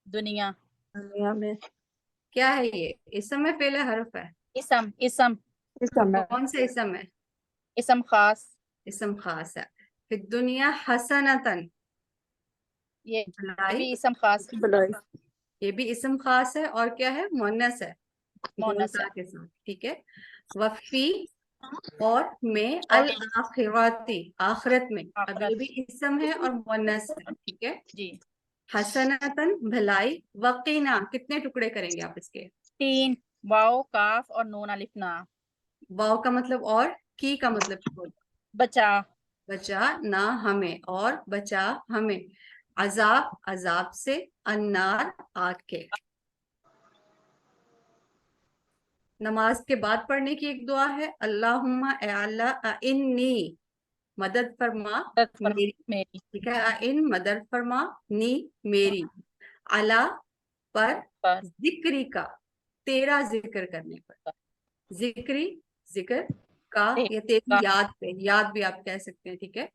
दुनिया, दुनिया में क्या है ये? इसम में पहले हर्फ है, इसम इसम कौन से इसम है? इसम खास, इसम खास है। फिर दुनिया हसनतन, ये भलाई, भी इसम खास भलाई ये भी इसम खास है, और क्या है? मुअन्नस है, मोनस मुनसा है, के साथ, ठीक है। वफी और में, और अल आखिराती आखिरत में, अब ये आखिरत भी इसम है और मुअन्नस है, ठीक है। जी, हसनतन भलाई, वकीना कितने टुकड़े करेंगे आप इसके? 3 वाओ काफ और नून अलिफ ना, वाव का मतलब और, की का मतलब छोड़, बचा, बचा ना हमें, और बचा हमें, अजाब अजाब से, अन्नार आग के। नमाज के बाद पढ़ने की एक दुआ है, अल्लाहुम्मा ए अल्लाह इन्नी मदद फरमा मेरी, मेरी ठीक है, इन मदद फरमा नी मेरी, अला पर, पर जिक्री का तेरा जिक्र करने पर, जिक्री जिक्र का या तेरी का याद पे, याद भी आप कह सकते हैं, ठीक है,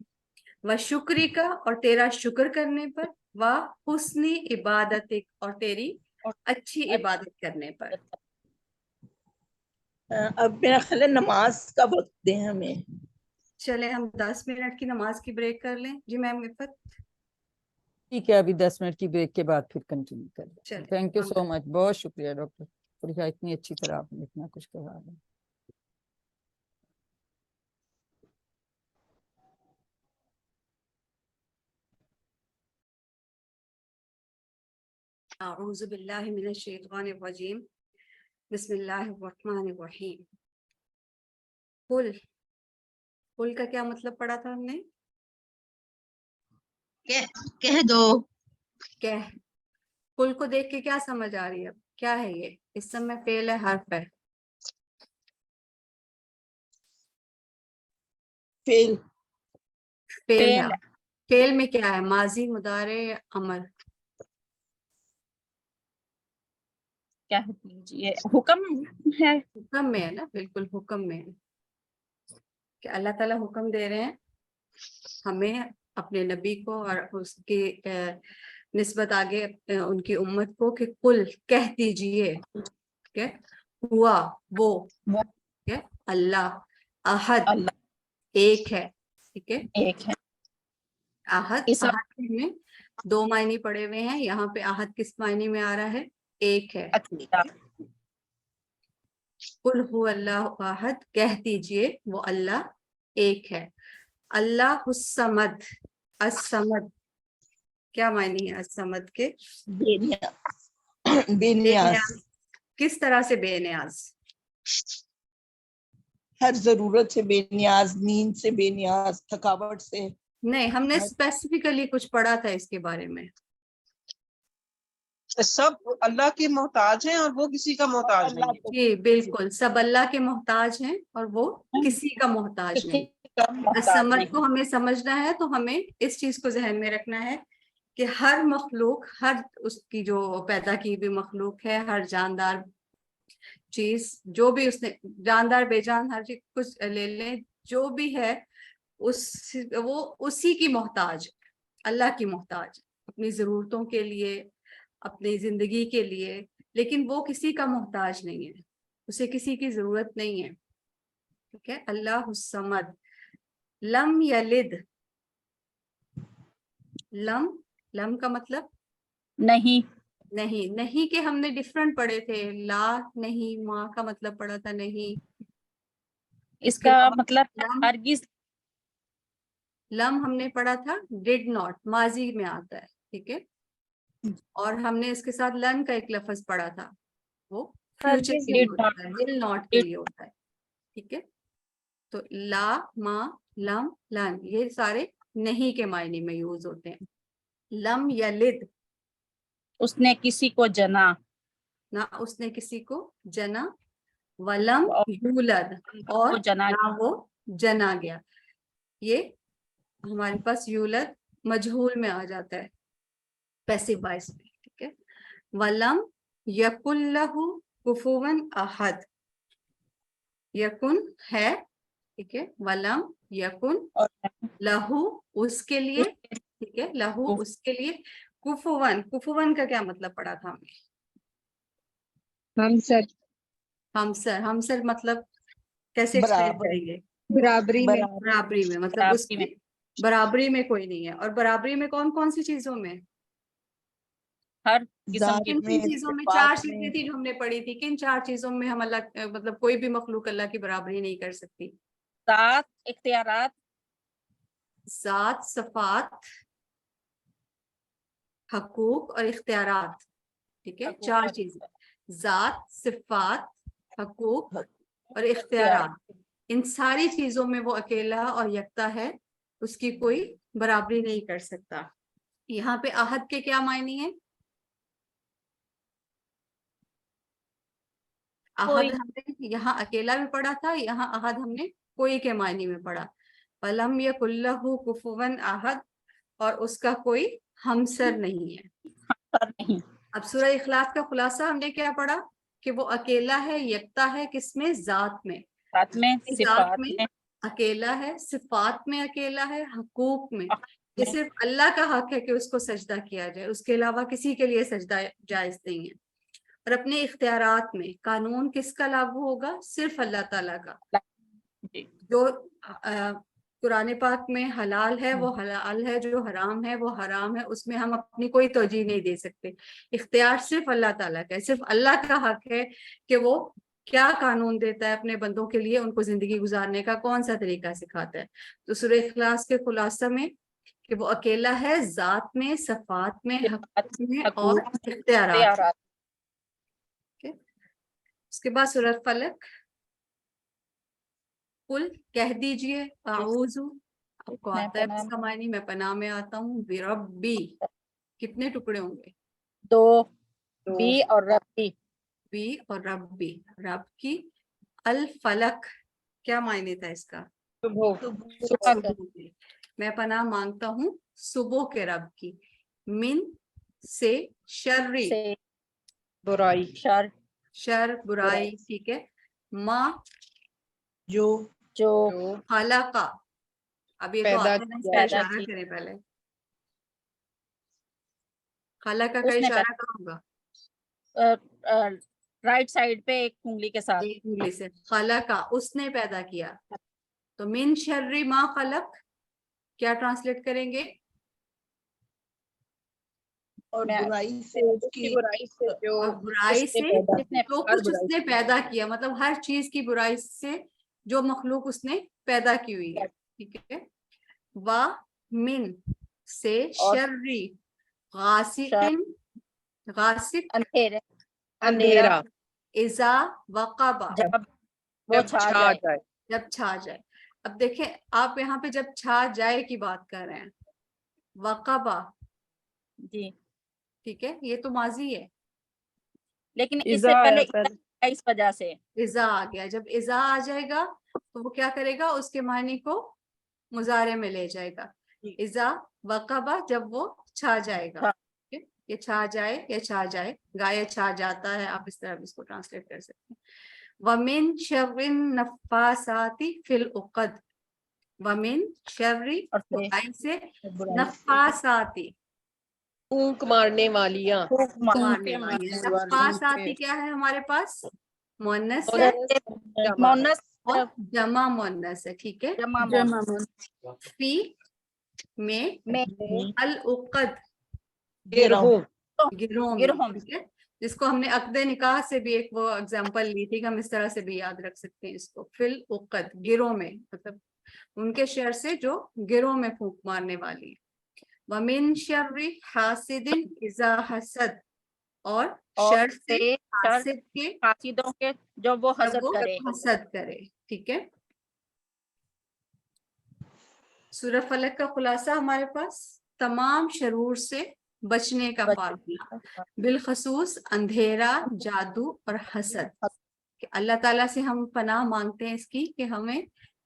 व शुक्री का और तेरा शुक्र करने पर, व हुस्नी इबादतिक, और तेरी अच्छी इबादत करने पर। अब मेरा ख्याल है नमाज का वक्त दें हमें। चले हम 10 मिनट की नमाज की ब्रेक कर लें। जी मैम इफ़त। ठीक है, अभी 10 मिनट की ब्रेक के बाद फिर कंटिन्यू कर लें। चलिए, थैंक यू हम सो मच, बहुत शुक्रिया डॉक्टर फरीहा, इतनी अच्छी तरह आपने इतना कुछ करवा दिया। अऊज़ु बिल्लाहि मिनश शैतानिर रजीम, बिस्मिल्लाहिर रहमानिर रहीम। कुल का क्या मतलब पढ़ा था हमने? कह दो। कह। कुल को देख के क्या समझ आ रही है? अब क्या है ये? इस समय फेल है, हर्फ है। फेल फेल है। फेल है। फेल में क्या है? माजी, मुदारे, अमर? कह दीजिए, हुक्म है। हुक्म में है ना, बिल्कुल हुक्म में है कि अल्लाह ताला हुक्म दे रहे हैं हमें, अपने नबी को और उसके निस्बत आगे उनकी उम्मत को, कि कुल कह दीजिए, ठीक है, हुआ वो, ठीक है, अल्लाह अहद, अल्लाह एक है, ठीक है। एक है। आहद, इस आहद में दो मायने पड़े हुए हैं, यहाँ पे आहद किस मायने में आ रहा है? एक है। अकेला। कुल हु अल्लाह अहद, कह दीजिए वो अल्लाह एक है। अल्लाह हुस्समद, असमद क्या मायने है असमद के? बेनियाज। बेनियाज। किस तरह से बेनियाज? हर जरूरत से बेनियाज, नींद से बेनियाज, थकावट से। नहीं, हमने स्पेसिफिकली कुछ पढ़ा था इसके बारे में। सब अल्लाह के मोहताज हैं और वो किसी का मोहताज नहीं है। जी बिल्कुल, सब अल्लाह के मोहताज हैं और वो किसी का मोहताज किसी नहीं। का मोहताज असमद नहीं। को हमें समझना है तो हमें इस चीज को जहन में रखना है कि हर मखलूक, हर उसकी जो पैदा की हुई मखलूक है, हर जानदार चीज, जो भी उसने, जानदार बेजान हर चीज कुछ ले लें, जो भी है वो उसी की मोहताज, अल्लाह की मोहताज, अपनी जरूरतों के लिए, अपनी जिंदगी के लिए। लेकिन वो किसी का मोहताज नहीं है, उसे किसी की जरूरत नहीं है, ठीक है। अल्लाह हुस्समद, लम यलिद, लम का मतलब नहीं। नहीं के हमने डिफरेंट पढ़े थे। ला नहीं, माँ का मतलब पढ़ा था नहीं। इसके इसका अलावा मतलब लम, हरगिज। लम हमने पढ़ा था डिड नॉट, माजी में आता है, ठीक है। और हमने इसके साथ लन का एक लफ्ज पढ़ा था, वो फ्यूचर हरगिज के लिए did होता है, विल नॉट के लिए होता है, ठीक है। तो ला, मा, लम, लन, ये सारे नहीं के मायने में यूज होते हैं। लम यलिद, उसने किसी को जना। ना उसने किसी को जना, वलम यूलद, और वो जना। ना वो जना गया। ये हमारे पास यूलद मजहूल में आ जाता है, पैसिव वॉइस में, ठीक है। वलम यकुल्लहु कुफुवन अहद, यकुन है, ठीक है। वलम यकुन लहू, उसके लिए, ठीक है, लहू उसके लिए, कुफुवन, कुफुवन का क्या मतलब पढ़ा था हमने? हमसर, हमसर मतलब कैसे एक्सप्लेन बराबर। करेंगे? बराबरी में। बराबरी में, मतलब बराबरी उसकी में। बराबरी में कोई नहीं है। और बराबरी में कौन कौन सी चीजों में? हर किस्म जात की। किन में, चीजों में? सिफात चार में। चीजें थी जो हमने पढ़ी थी, किन चार चीजों में हम अल्लाह, मतलब कोई भी मखलूक अल्लाह की बराबरी नहीं कर सकती? सात इख्तियारात। जात, सफात, हकूक और इख्तियारात, ठीक है। चार चीजें, जात, सिफात, हकूक और इख्तियारात। इन सारी चीजों में वो अकेला और यकता है, उसकी कोई बराबरी नहीं कर सकता। यहाँ पे आहद के क्या मायने हैं? कोई। आहद हमने यहाँ अकेला भी पढ़ा था, यहाँ आहद हमने कोई के मायने में पढ़ा। फलम यकुल्लहु कुफुवन आहद, और उसका कोई हमसर नहीं है। नहीं। अब सूरह इखलास का खुलासा हमने क्या पढ़ा? कि वो अकेला है, यकता है, किसमें? जात में। साथ में जात सिफात में में। अकेला है, सिफात में अकेला है, हकूक में। یہ صرف اللہ کا حق ہے کہ اس کو سجدہ کیا جائے, اس کے علاوہ کسی کے لیے سجدہ جائز نہیں ہے. اور اپنے اختیارات میں قانون کس کا لاگو ہوگا؟ صرف اللہ تعالیٰ کا. جو قرآن پاک میں حلال ہے وہ حلال ہے, جو حرام ہے وہ حرام ہے, اس میں ہم اپنی کوئی توجیہ نہیں دے سکتے. اختیار صرف اللہ تعالیٰ کا ہے, صرف اللہ کا حق ہے کہ وہ کیا قانون دیتا ہے اپنے بندوں کے لیے, ان کو زندگی گزارنے کا کون سا طریقہ سکھاتا ہے. تو سورہ اخلاص کے خلاصہ میں کہ وہ اکیلا ہے ذات میں, صفات میں, حقوق میں اور اختیارات میں. اس کے بعد سورۃ فلق. قل کہہ دیجئے, اعوذ, آپ کو آتا ہے اس کا معنی میں پناہ میں آتا ہوں, بربی, کتنے ٹکڑے ہوں گے؟ 2 بی اور ربی, بی اور ربی, رب کی. الفلق کیا معنی تھا اس کا؟ صبح کے. میں پناہ مانگتا ہوں صبح کے رب کی. من سے شرری, برائی, شر برائی, ٹھیک ہے. ما جو خلقہ, اب یہ تو آتے ہیں, اس کا اشارہ کریں پہلے. خلقہ کا اشارہ کہاں ہوگا؟ رائٹ سائڈ پہ ایک انگلی کے ساتھ, ایک انگلی سے. خلقہ, اس نے پیدا کیا. تو من شر ما خلق کیا ٹرانسلیٹ کریں گے؟ اور برائی سے برائی سے جو کچھ اس نے پیدا کیا, مطلب ہر چیز کی برائی سے جو مخلوق اس نے پیدا کی ہوئی ہے, ٹھیک ہے. وا من سے شرری غاسق, غاسق اندھیرا, اذا وقب, جب چھا جائے. اب دیکھیں آپ یہاں پہ جب چھا جائے کی بات کر رہے ہیں, وقبہ, جی ٹھیک ہے, یہ تو ماضی ہے, لیکن اس سے پہلے اس وجہ سے اذا آ گیا. جب اذا آ جائے گا تو وہ کیا کرے گا, اس کے معنی کو مضارع میں لے جائے گا. اذا وقبہ, جب وہ چھا جائے گا, یہ چھا جائے یا چھا جائے گا یا چھا جاتا ہے, آپ اس طرح بھی اس کو ٹرانسلیٹ کر سکتے ہیں. وَمِن شَرِّ النَّفَّاثَاتِ فِي الْعُقَدِ, وَمِن شَرِّ سے نفاساتی, پھونک مارنے والیاں, مارنے والی. نفاساتی کیا ہے ہمارے پاس؟ مؤنث ہے مونس اور جمع مؤنث ہے, ٹھیک ہے. فی میں العقد, گرہوں, گروہ میں, ٹھیک ہے, جس کو ہم نے عقد نکاح سے بھی ایک وہ اگزامپل لی تھی کہ ہم اس طرح سے بھی یاد رکھ سکتے ہیں اس کو. فی العقد, گروہ میں, مطلب ان کے شر سے جو گروہ میں پھونک مارنے والی ہے. وَمِن شَرِّ حَاسِدٍ إِذَا حَسَدَ, اور شر سے حاسد کے حاسدوں کے جو وہ جب حسد وہ کرے. حسد کرے, ٹھیک ہے. سورہ فلق کا خلاصہ ہمارے پاس تمام شرور سے بچنے کا فارمولا, بالخصوص اندھیرا, جادو اور حسد. کہ اللہ تعالیٰ سے ہم پناہ مانگتے ہیں اس کی کہ ہمیں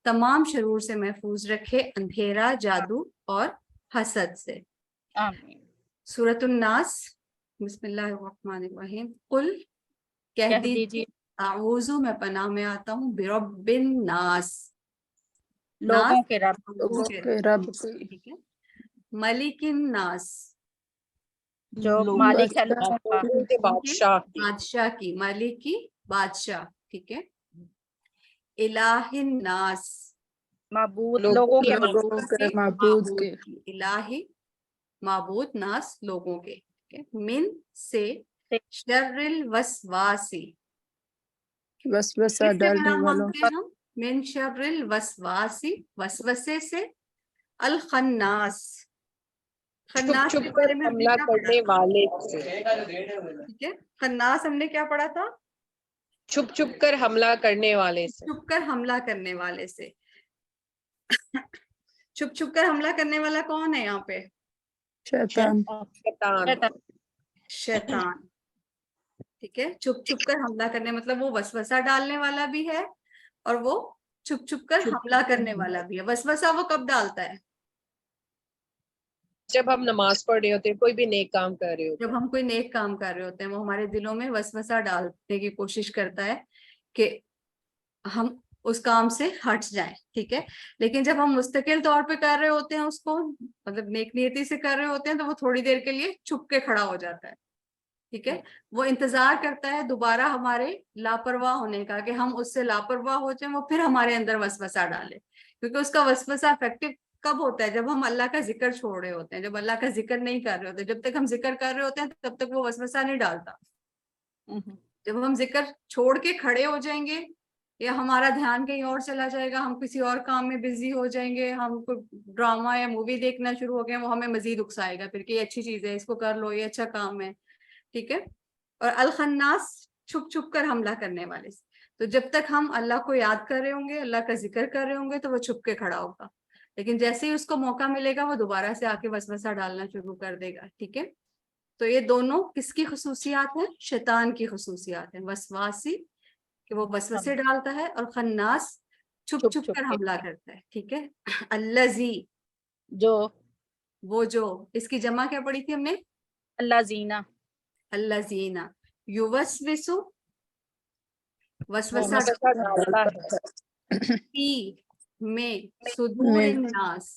تمام شرور سے محفوظ رکھے, اندھیرا, جادو اور حسد سے. آمین. سورۃ الناس, بسم اللہ الرحمن الرحیم. قل کہہ دیجیے, اعوذ, میں پناہ میں آتا ہوں, برب الناس, لوگوں کے رب, ٹھیک ہے. ملک الناس, جو مالک ہے لوگوں کا, بادشاہ کی, مالک کی, بادشاہ, ٹھیک ہے. الہ الناس, معبود لوگوں کے, معبود کے, الہی معبود, ناس لوگوں کے, من سے شر الوسواسی, وسوسہ ڈالنے والوں, من شر الوسواسی, وسوسے سے, الخناس, خناس کے بارے میں ہم نے کیا پڑھا تھا؟ ٹھیک ہے, خناس ہم نے کیا پڑھا تھا؟ چھپ چھپ کر حملہ کرنے والے سے, چھپ کر حملہ کرنے والے سے. چھپ چھپ کر حملہ کرنے والا کون ہے یہاں پہ؟ شیطان, شیطان, ٹھیک ہے. چھپ چھپ کر حملہ کرنے مطلب وہ وسوسہ ڈالنے والا بھی ہے اور وہ چھپ چھپ کر حملہ کرنے والا بھی ہے. وسوسہ وہ کب ڈالتا ہے؟ جب ہم نماز پڑھ رہے ہوتے ہیں, کوئی بھی نیک کام کر رہے ہوتے ہیں, جب ہم کوئی نیک کام کر رہے ہوتے ہیں وہ ہمارے دلوں میں وسوسہ ڈالنے کی کوشش کرتا ہے کہ ہم उस काम से हट जाए, ठीक है। लेकिन जब हम मुस्तकिल तौर पे कर रहे होते हैं उसको, मतलब नेक नियति से कर रहे होते हैं, तो वो थोड़ी देर के लिए छुप के खड़ा हो जाता है, ठीक है। वो इंतजार करता है दोबारा हमारे लापरवाह होने का, कि हम उससे लापरवाह हो जाए, वो फिर हमारे अंदर वसवसा डाले। क्योंकि उसका वसवसा इफेक्टिव कब होता है? जब हम अल्लाह का जिक्र छोड़ रहे होते हैं, जब अल्लाह का जिक्र नहीं कर रहे होते। जब तक हम जिक्र कर रहे होते हैं तब तक वो वसवसा नहीं डालता। जब हम जिक्र छोड़ के खड़े हो जाएंगे, या हमारा ध्यान कहीं और चला जाएगा, हम किसी और काम में बिजी हो जाएंगे, हम कोई ड्रामा या मूवी देखना शुरू हो गए, वो हमें मजीद उकसाएगा फिर कि ये अच्छी चीज है, इसको कर लो, ये अच्छा काम है, ठीक है। और अल खन्नास, छुप छुप कर हमला करने वाले से। तो जब तक हम अल्लाह को याद कर रहे होंगे, अल्लाह का जिक्र कर रहे होंगे, तो वो छुप के खड़ा होगा। लेकिन जैसे ही उसको मौका मिलेगा, वो दोबारा से आके वसवसा डालना शुरू कर देगा, ठीक है। तो ये दोनों किसकी खुसूसियात हैं? शैतान की खुसूसियात हैं। वसवासी कि वो वसवसे डालता है, और खन्नास छुप छुप कर हमला करता है, ठीक है। अल्लज़ी, जो, वो जो, इसकी जमा क्या पढ़ी थी हमने? अल्लाज़ीना, अल्लज़ीना, युवस्विसु, वसवसा वसवसा डालता है फी में, सुदूर नास,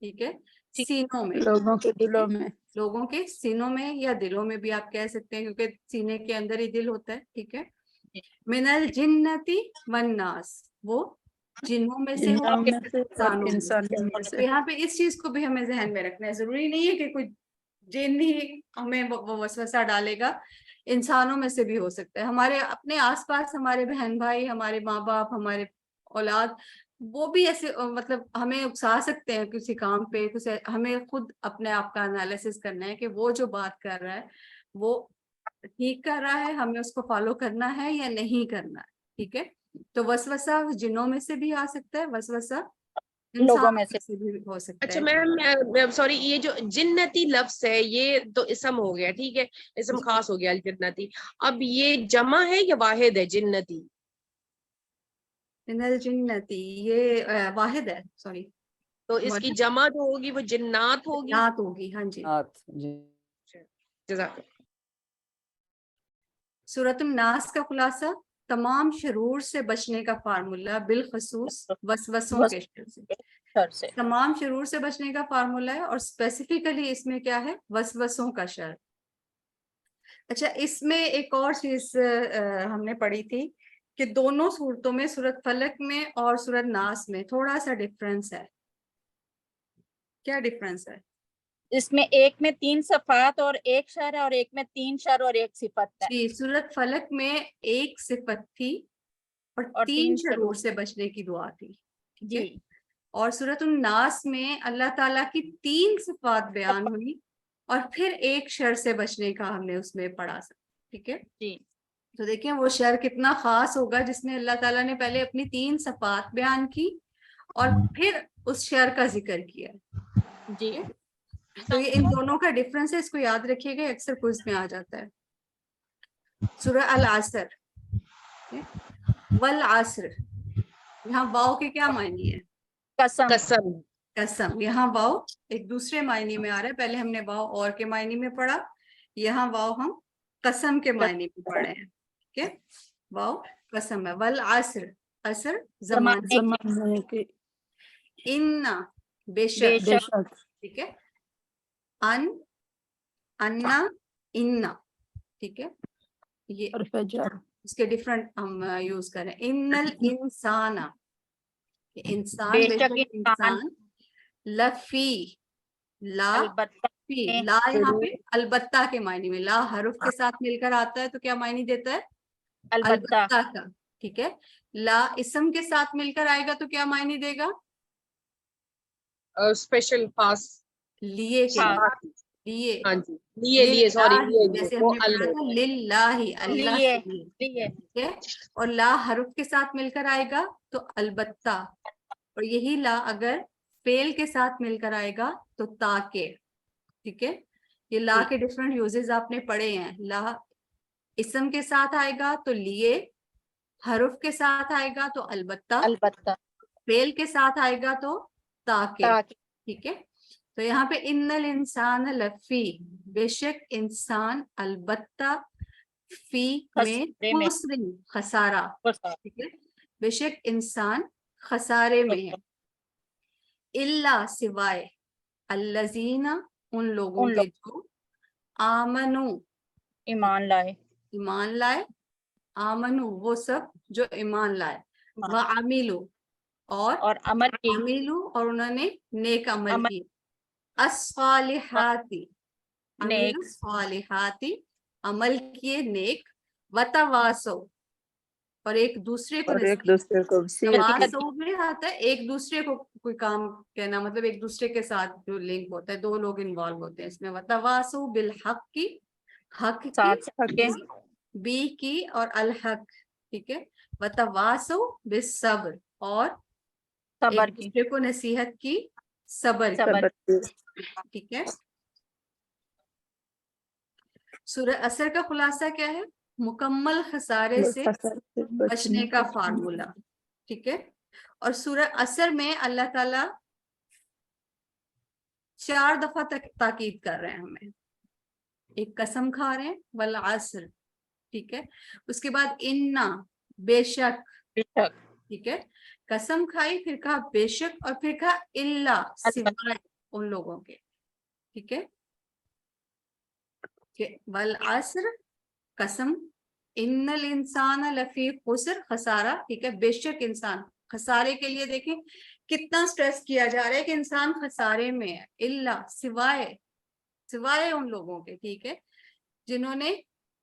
ठीक है, सीनों में, लोगों के दिलों में। लोगों के सीनों में या दिलों में भी आप कह सकते हैं, क्योंकि सीने के अंदर ही दिल होता है, ठीक है। मिनल जिन्नती वन्नास, वो जिन्नों में से हो, इंसानों में। तो यहाँ पे इस चीज को भी हमें जहन में रखना है। जरूरी नहीं है कि कोई जिन ही हमें वो वसवसा डालेगा, इंसानों में से भी हो सकता है। हमारे अपने आसपास हमारे बहन भाई, हमारे माँ बाप, हमारे औलाद, वो भी ऐसे मतलब हमें उकसा सकते हैं किसी काम पे। कुछ हमें खुद अपने आप का एनालिसिस करना है कि वो जो बात कर रहा है वो ठीक कर रहा है, हमें उसको फॉलो करना है या नहीं करना है, ठीक है। तो वसवसा जिन्नों में से भी आ सकता है, वसवसा लोगों इंसान में से। भी हो सकता अच्छा है। मैम, सॉरी, ये जो जिन्नती लफ्ज है ये तो इसम हो गया, ठीक है, इसम खास हो गया अल जिन्नती। अब ये जमा है या वाहिद है जिन्नती? मिनल जिन्नती, ये वाहिद है, सॉरी। तो इसकी जमा जो होगी वो जिन्नात होगी। नात होगी, हाँ जी। जज़ाक। सूरतुन नास का खुलासा, तमाम शरूर से बचने का फार्मूला बिलखसूस वसवसों के शर से। शर से। तमाम शरूर से बचने का फार्मूला है, और स्पेसिफिकली इसमें क्या है? वसवसों का शर। अच्छा, इसमें एक और चीज हमने पढ़ी थी कि दोनों सूरतों में, सूरत फलक में और सूरत नास में थोड़ा सा डिफरेंस है। क्या डिफरेंस है? इसमें एक में 3 सफात और 1 शर है, और एक में 3 शर और 1 सिफत है। जी, सूरत फलक में 1 सिफत थी और 3 शरूर से बचने की दुआ थी, ठीक है। और सूरत नास में अल्लाह ताला की 3 सिफात बयान हुई, और फिर 1 शर से बचने का हमने उसमें पढ़ा, ठीक है जी। तो देखें वो शर कितना खास होगा, जिसमें अल्लाह ताला ने पहले अपनी 3 सिफात बयान की और फिर उस शर का जिक्र किया जी। तो ये इन दोनों का डिफरेंस है, इसको याद रखिएगा, अक्सर क्विज में आ जाता है। सूरह अल असर, वल असर, यहाँ वाव के क्या मायने है? कसम। कसम। कसम। यहाँ वाव एक दूसरे मायने में आ रहा है, पहले हमने वाव और के मायने में पढ़ा, यहाँ वाव हम कसम के मायने में पढ़े हैं, ठीक है। वाव कसम है। वल असर, असर जमाने की। इन्ना बेशक, ठीक है। अन, अन्ना, इन्ना, ठीक है। ये इसके डिफरेंट हम यूज करें। इन्नल इंसाना, इंसान, बेशक इंसान, लफी, ला, फी, ला यहाँ पे अलबत्ता के मायने में, ला हरुफ के साथ मिलकर आता है तो क्या मायने देता है? अलबत्ता का, ठीक है। ला इसम के साथ मिलकर आएगा तो क्या मायने देगा? स्पेशल खास, लिए के लिए, हाँ जी, लिए सॉरी, जैसे हमने पढ़ा था लिल्लाही, अल्लाह के लिए, ठीक है। और ला हरुफ के साथ मिलकर आएगा तो अलबत्ता, और यही ला अगर फेल के साथ मिलकर आएगा तो ताके, ठीक है। ये ला के डिफरेंट यूजेस आपने पढ़े हैं। ला इसम के साथ आएगा तो लिए, हरुफ के साथ आएगा तो अलबत्ता, फेल के साथ आएगा तो ताके, ठीक है। तो यहाँ पे इन्नल इंसान लफी, बेशक इंसान, अलबत्ता, फी में खुसरिन, खसारा, ठीक है। बेशक इंसान खसारे में है, इल्ला सिवाय अल्लज़ीना उन लोगों उन के जो आमनु ईमान लाए, ईमान लाए, आमनु वो सब जो ईमान लाए, व अमिलु और अमल की, अमिलु और उन्होंने नेक अमल अमल किए, अस्सालिहाती नेक, अमिलु सालिहाती अमल किए नेक, वतवासो और एक दूसरे को और एक नसीहत, दूसरे को वसीयत की। तवासो में आता है एक दूसरे को कोई काम कहना, मतलब एक दूसरे के साथ जो लिंक होता है, दो लोग इन्वॉल्व होते हैं इसमें। वतवासो बिल हक की, हक साथ की, हके, बी की और अल हक, ठीक है। वतवासो बिस सब्र और सबर एक की, दूसरे को नसीहत की, सबर की, सबर, की। ठीक है। सूरह असर का खुलासा क्या है? मुकम्मल खसारे से बचने का फार्मूला, ठीक है। और सूरह असर में अल्लाह ताला 4 दफा ताकीद कर रहे हैं हमें। एक कसम खा रहे हैं, वल असर, ठीक है। उसके बाद इन्ना बेशक, बेशक, ठीक है। कसम खाई, फिर कहा बेशक, और फिर कहा इल्ला सिवाय उन लोगों के, ठीक है। वल असर कसम, इन्नल इंसान लफी खुसर खसारा, ठीक है। बेशक इंसान खसारे के लिए देखें कितना स्ट्रेस किया जा रहा है कि इंसान खसारे में है, इल्ला सिवाय, सिवाय उन लोगों के, ठीक है, जिन्होंने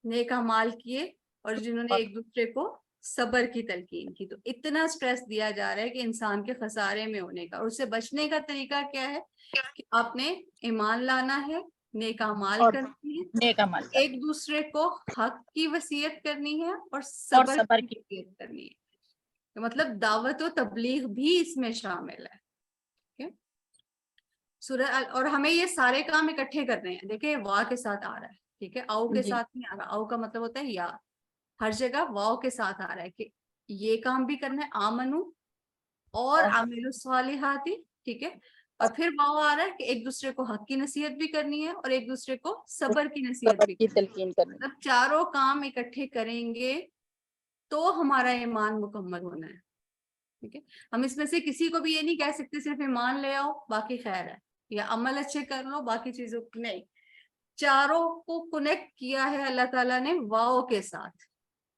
नेक अमाल किए और जिन्होंने एक दूसरे को सबर की तलकीन की। तो इतना स्ट्रेस दिया जा रहा है कि इंसान के खसारे में होने का, और उससे बचने का तरीका क्या है कि आपने ईमान लाना है, नेक अमाल और करनी है, नेक अमल कर, एक दूसरे को हक की वसीयत करनी है और सबर सबर की की, वसीयत करनी है। तो मतलब दावत और तबलीग भी इसमें शामिल है, ठीक है। और हमें ये सारे काम इकट्ठे करने हैं। देखिए वाव के साथ आ रहा है, ठीक है, आओ के जी, साथ नहीं आ रहा। आओ का मतलब होता है या, हर जगह वाव के साथ आ रहा है कि ये काम भी करना है, आमनु और और आमिलु सालिहाती, ठीक है। और फिर वाव आ रहा है कि एक दूसरे को हक की नसीहत भी करनी है और एक दूसरे को सबर की नसीहत सबर भी की करनी है। तलकीन करनी, मतलब चारों काम इकट्ठे करेंगे तो हमारा ईमान मुकम्मल होना है, ठीक है। हम इसमें से किसी को भी ये नहीं कह सकते सिर्फ ईमान ले आओ बाकी खैर है, या अमल अच्छे कर लो बाकी चीजों नहीं। चारों को कनेक्ट किया है अल्लाह ताला ने वाव के साथ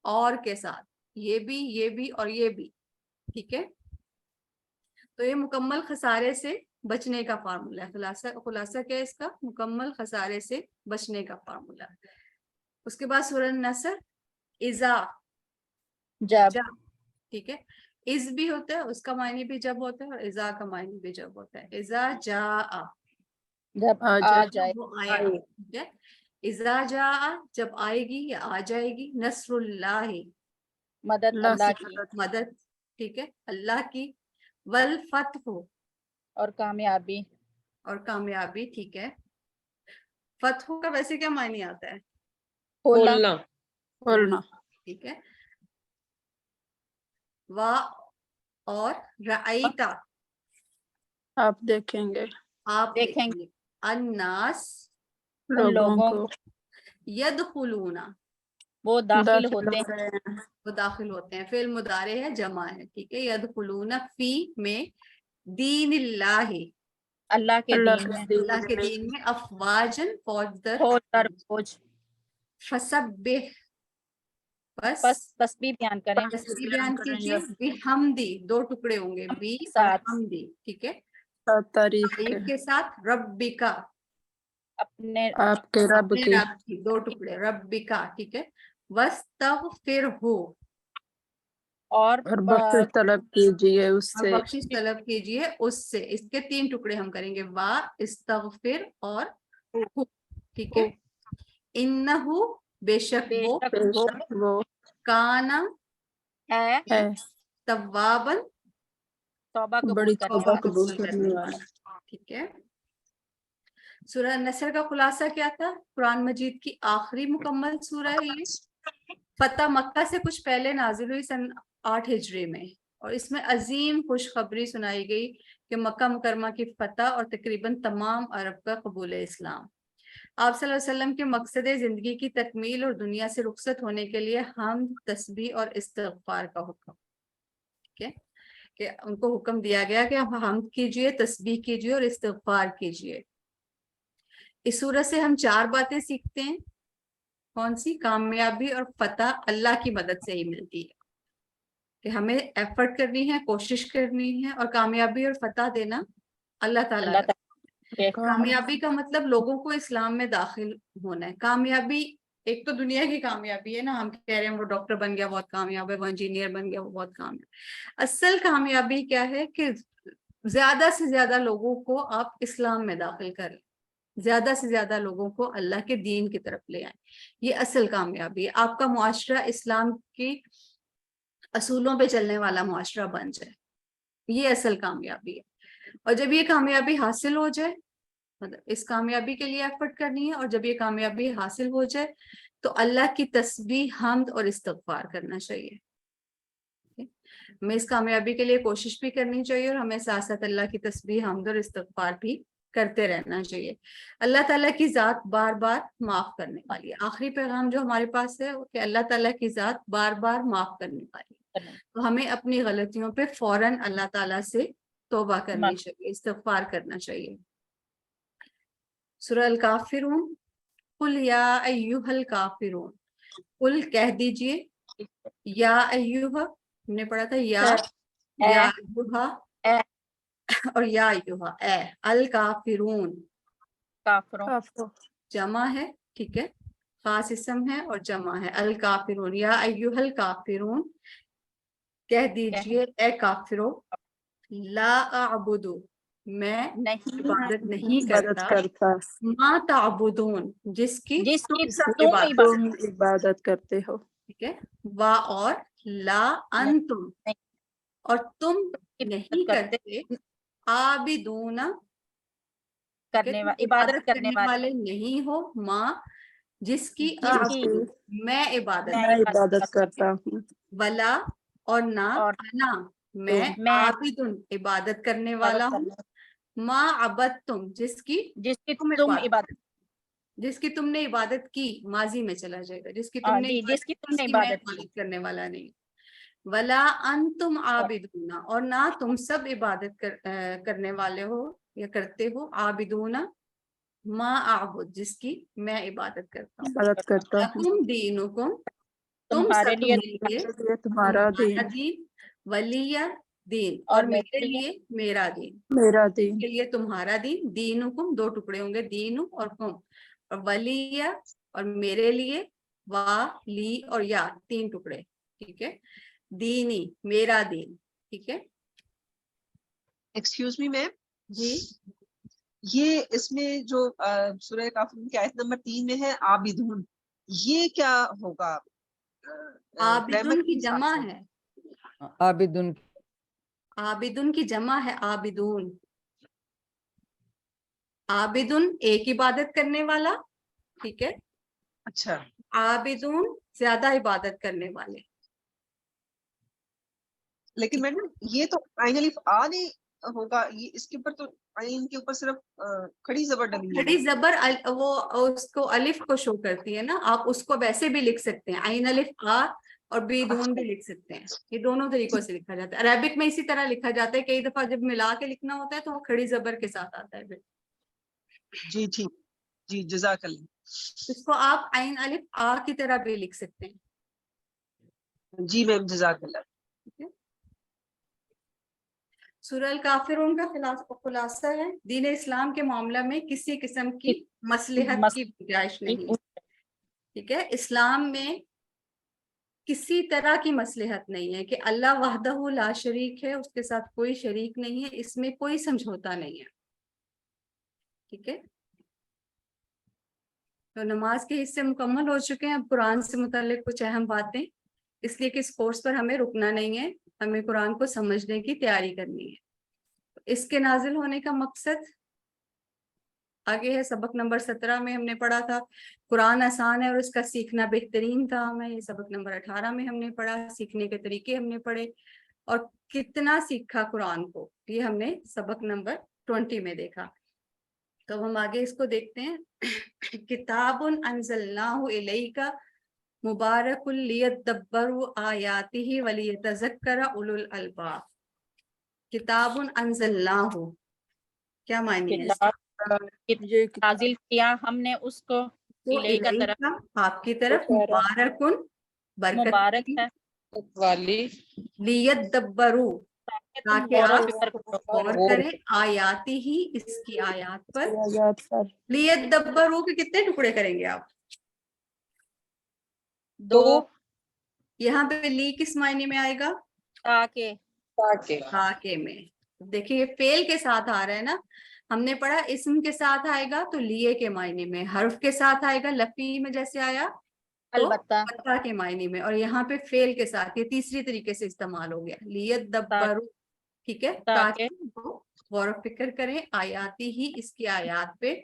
और के साथ, ये भी और ये भी, ठीक है। तो ये मुकम्मल खसारे से बचने का फार्मूला है। खुलासा क्या है इसका? मुकम्मल खसारे से बचने का फार्मूला। उसके बाद सूरह नसर, इजा, जब, ठीक है। इज भी होता है, उसका मायने भी जब होता है, और इजा का मायने भी जब होता है। इजा जा, जब आ जाए, वो आया, ठीक है। इजा जा जब आएगी या आ जाएगी, नसरुल्लाह मदद अल्लाह की मदद, ठीक है, अल्लाह की, वल फतह और कामयाबी, और कामयाबी, ठीक है। फतह का वैसे क्या मायने आता है? खोलना, बोलना। ठीक है। वा और रआईता आप देखेंगे आप देखेंगे देखेंगे, अन्नास उन लोगों को यदखुलूना वो दाखिल दाखिल होते हो हैं, रहे हैं। वो दाखिल होते हैं, फिर मुदारे है, जमा है, ठीक है। यदखुलूना फी में दीनिल्लाहि अल्लाह के अल्लाह दीन के में, दीन अल्लाह के दीन में, अफवाजन फौज दर खोज दर खोज, फसब्बिह बस बस तस्बीह बयान करें, तस्बीह बयान कीजिए, बिहम्दी 2 टुकड़े होंगे, बी और साथ, हमदी, ठीक है, तारीफ के तारीफ के साथ, रब्बिका अपने आपके रब अपने की रब की, 2 टुकड़े, रब्बिका, ठीक है। वस्तगफिरहु और और बख्शिश तलब कीजिए और उससे। बख्शिश तलब कीजिए उससे। इसके 3 टुकड़े हम करेंगे, वा, इस्तगफिर और हु, ठीक है। इन्नहु बेशक वो, बेशक वो काना है है तव्वाबन तौबा बड़ी कबूल करने तौबा वाला, कबूल करने वाला। ठीक है। सूरह नसर का खुलासा क्या था? कुरान मजीद की आखिरी मुकम्मल सूरह है ये। फतह मक्का से कुछ पहले नाजिल हुई सन 8 हिजरी में, और इसमें अजीम खुशखबरी सुनाई गई कि मक्का मुकरमा की फतह और तकरीबन तमाम अरब का कबूल इस्लाम। आप सल्लल्लाहु अलैहि वसल्लम के मकसद जिंदगी की तकमील और दुनिया से रुखसत होने के लिए हम तस्बीह और इस्तिग़फ़ार का हुक्म। ठीक है, कि उनको हुक्म दिया गया कि आप हम्द कीजिए, तस्बीह कीजिए और इस्तिग़फ़ार कीजिए। इस सूरत से हम 4 बातें सीखते हैं। कौन सी? कामयाबी और फतह अल्लाह की मदद से ही मिलती है, कि हमें एफर्ट करनी है, कोशिश करनी है, और कामयाबी और फतह देना अल्लाह ताला अल्लाह का। ताला कामयाबी का मतलब लोगों को इस्लाम में दाखिल होना है। कामयाबी एक तो दुनिया की कामयाबी है ना, हम कह रहे हैं वो डॉक्टर बन गया बहुत कामयाब है, वो इंजीनियर बन गया वो बहुत कामयाब। असल कामयाबी क्या है कि ज्यादा से ज्यादा लोगों को आप इस्लाम में दाखिल करें, ज्यादा से ज्यादा लोगों को अल्लाह के दीन की तरफ ले आए। ये असल कामयाबी है। आपका मुआशरा इस्लाम की असूलों पे चलने वाला मुआशरा बन जाए, ये असल कामयाबी है। और जब ये कामयाबी हासिल हो जाए, मतलब इस कामयाबी के लिए एफर्ट करनी है, और जब ये कामयाबी हासिल हो जाए तो अल्लाह की तस्बीह, हम्द और इस्तिग़फ़ार करना चाहिए। हमें इस कामयाबी के लिए कोशिश भी करनी चाहिए, और हमें साथ साथ अल्लाह की तस्बीह, हम्द और इस्तिग़फ़ार भी करते रहना चाहिए। अल्लाह ताला की ज़ात बार बार माफ करने वाली है। आखिरी पैगाम जो हमारे पास है वो कि अल्लाह ताला की ज़ात बार बार माफ करने वाली है। तो हमें अपनी गलतियों पे फौरन अल्लाह ताला से तौबा करनी चाहिए, इस्तिग़फ़ार करना चाहिए। सूरह अल काफिरून, कुल या अय्युहल काफिरून, कुल कह दीजिए, या अय्युहा हमने पढ़ा था, या अय्युहा और या अय्युहा, ए अल काफिरून काफिरों जमा है, ठीक है, खास इसम है और जमा है। अल काफिरून, या अय्युहल काफिरून, कह दीजिए ए काफिरो, ला अअबुदु, मैं नहीं इबादत नहीं इबादत करता, करता मा ताबुदून, जिसकी जिसकी तुम तुम इबादत, इबादत तुम इबादत करते हो। ठीक है, वा और ला अंतुम, नहीं और तुम इबादत नहीं करते करते, आबिदूना, करने वाले, इबादत इबादत करने करने वाले, वाले नहीं हो, माँ जिसकी जिसकी आबुदू, मैं इबादत मैं मैं करता, इबादत करता हूँ। वला और ना, और अना मैं मैं आबिदुन इबादत करने वाला इबादत हूँ, करने, माँ अबद तुम जिसकी जिसकी तुम तुम इबादत, इबादत, जिसकी तुमने इबादत की, माजी में चला जाएगा, जिसकी तुमने जी इबादत जिसकी की, तुमने इसकी मैं इबादत की, इबादत करने वाला नहीं। वला अंतुम आबिदूना, और ना तुम सब इबादत करने वाले हो या करते हो, आबिदूना माँ आबुद जिसकी मैं इबादत करता हूँ। इबादत करता हूँ। लकुम दीनुकुम, तुम तुम्हारे सब लिए के लिए इसलिए तुम्हारा तुम्हारा दीन दीन, वलिया दीन, और और मेरे मेरे लिए लिए मेरा दीन। मेरा दीन। के लिए तुम्हारा दीन, दीनुकुम दो टुकड़े होंगे, दीनु और कुम, और वलिया और मेरे लिए, वा ली और या तीन टुकड़े, ठीक है, दीनी मेरा दीन, ठीक है एक्सक्यूज मी मैम, जी। ये इसमें जो सूरह काफिरून की आयत नंबर 3 में है आबिदून, ये क्या होगा? आबिदुन ग्रामर की के हिसाब जमा से है, आबिदुन, आबिदुन की जमा है आबिदून। आबिदुन एक इबादत करने वाला, ठीक है, अच्छा, आबिदून ज्यादा इबादत करने वाले। लेकिन मैडम ये तो आइन अलिफ आ नहीं होगा, ये इसके ऊपर तो आइन के ऊपर सिर्फ खड़ी जबर डली है खड़ी ना। जबर वो उसको अलिफ को शो करती है ना, आप उसको वैसे भी लिख सकते हैं, आइन अलिफ आ और बेदून भी लिख सकते हैं, ये दोनों तरीकों से लिखा जाता है। अरबिक में इसी तरह लिखा जाता है, कई दफा जब मिला के लिखना होता है तो वो खड़ी जबर के साथ आता है। जी ठीक, जी जज़ाकल्लाह। इसको आप आइन अलिफ आ की तरह भी लिख सकते हैं। जी मैम जज़ाकल्लाह। ठीक है, सूरह अल काफिरून का खुलासा है, दीन इस्लाम के मामला में किसी किस्म की मसलहत की गुंजाइश नहीं है, ठीक है। इस्लाम में किसी तरह की मसलहत नहीं है कि अल्लाह वहदहू ला शरीक है, उसके साथ कोई शरीक नहीं है, इसमें कोई समझौता नहीं है, ठीक है। तो नमाज के हिस्से मुकम्मल हो चुके हैं, अब कुरान से मुतालिक कुछ अहम बातें, इसलिए कि इस कोर्स पर हमें रुकना नहीं है, हमें कुरान को समझने की तैयारी करनी है। इसके नाजिल होने का मकसद आगे है, सबक नंबर 17 में हमने पढ़ा था कुरान आसान है और इसका सीखना बेहतरीन काम है। ये सबक नंबर 18 में हमने पढ़ा, सीखने के तरीके हमने पढ़े, और कितना सीखा कुरान को ये हमने सबक नंबर 20 में देखा। तो हम आगे इसको देखते हैं। किताबुन अंज़लनाहु इलैका मुबारकुल लियद्दब्बरु आयातिही वलियतज़क्कर उलुल अलबाब। किताबुन अंज़लनाहु, क्या मायने है इसका? ये नाजिल किया हमने उसको तो इलैका तरफ, इलैका, आपकी तरफ, मुबारक। मुबारकुन, बरकत मुबारक की, है, वाली लियद्दब्बरू, ताकि तुम ताकि गौर आप फिक्र करो। गौर करें, आयाती ही, इसकी आयात पर। याद पर लियद्दब्बरू के कितने टुकड़े करेंगे आप? दो, यहाँ पे ली किस मायने में आएगा? ताकि ताके में। देखिए ये फेल के साथ आ रहा है ना, हमने पढ़ा इस्म के साथ आएगा तो लिए के मायने में, हर्फ के साथ आएगा लफी में जैसे आया तो अलबत्ता, अलबत्ता के मायने में, और यहाँ पे फेल के साथ ये तीसरी तरीके से इस्तेमाल हो गया, लियद्दब्बरू, ठीक है, ताकि वो गौर व फिक्र करें आयाती ही, इसकी आयात पे,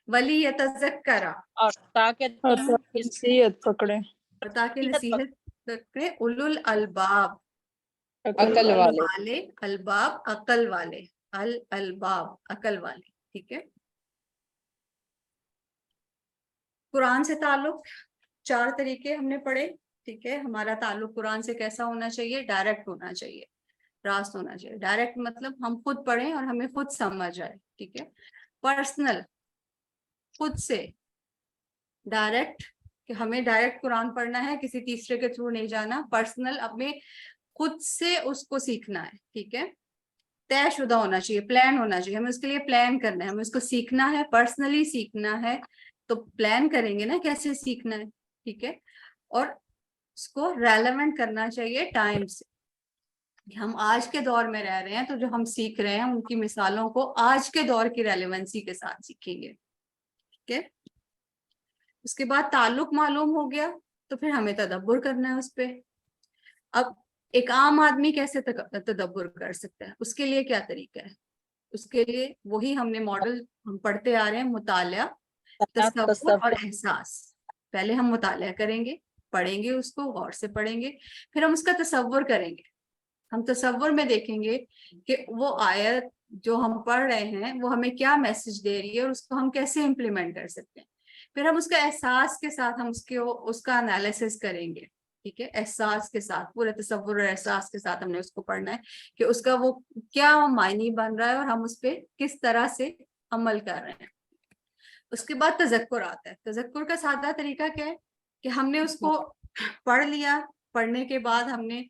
वली यतज़क्करा, और ताकि और तुम नसीहत पकड़े, और ताकि नसीहत नसीहत करें, उलुल अलबाब, अकल वाले। अलबाब अकल वाले, अल अलबाब अकल वाले, ठीक है। कुरान से ताल्लुक 4 तरीके हमने पढ़े, ठीक है। हमारा ताल्लुक कुरान से कैसा होना चाहिए? डायरेक्ट होना चाहिए, रास्त होना चाहिए। डायरेक्ट मतलब हम खुद पढ़ें और हमें खुद समझ आए, ठीक है। पर्सनल, खुद से डायरेक्ट, कि हमें डायरेक्ट कुरान पढ़ना है, किसी तीसरे के थ्रू नहीं जाना। पर्सनल, अपने खुद से उसको सीखना है, ठीक है। तयशुदा होना चाहिए, प्लान होना चाहिए, हमें उसके लिए प्लान करना है, हमें उसको सीखना है, पर्सनली सीखना है तो प्लान करेंगे ना कैसे सीखना है, ठीक है। और उसको रेलेवेंट करना चाहिए टाइम से, हम आज के दौर में रह रहे हैं तो जो हम सीख रहे हैं उनकी मिसालों को आज के दौर की रेलेवेंसी के साथ सीखेंगे, ठीक है। उसके बाद ताल्लुक मालूम हो गया तो फिर हमें तदब्बुर करना है उस पे। अब एक आम आदमी कैसे तदब्बुर कर सकता है, उसके लिए क्या तरीका है? उसके लिए वही हमने मॉडल हम पढ़ते आ रहे हैं, मुतालिया, तसव्वुर और एहसास। पहले हम मुतालिया करेंगे, पढ़ेंगे उसको, गौर से पढ़ेंगे, फिर हम उसका तसव्वुर करेंगे। हम तसव्वुर में देखेंगे कि वो आयत जो हम पढ़ रहे हैं वो हमें क्या मैसेज दे रही है और उसको हम कैसे इम्प्लीमेंट कर सकते हैं। फिर हम उसका एहसास के साथ हम उसका एनालिसिस करेंगे, ठीक है। एहसास के साथ, पूरे तसव्वुर और एहसास के साथ हमने उसको पढ़ना है कि उसका वो क्या मायने बन रहा है और हम उस पर किस तरह से अमल कर रहे हैं। उसके बाद तज़क्कुर आता है। तज़क्कुर का सादा तरीका क्या है कि हमने उसको पढ़ लिया, पढ़ने के बाद हमने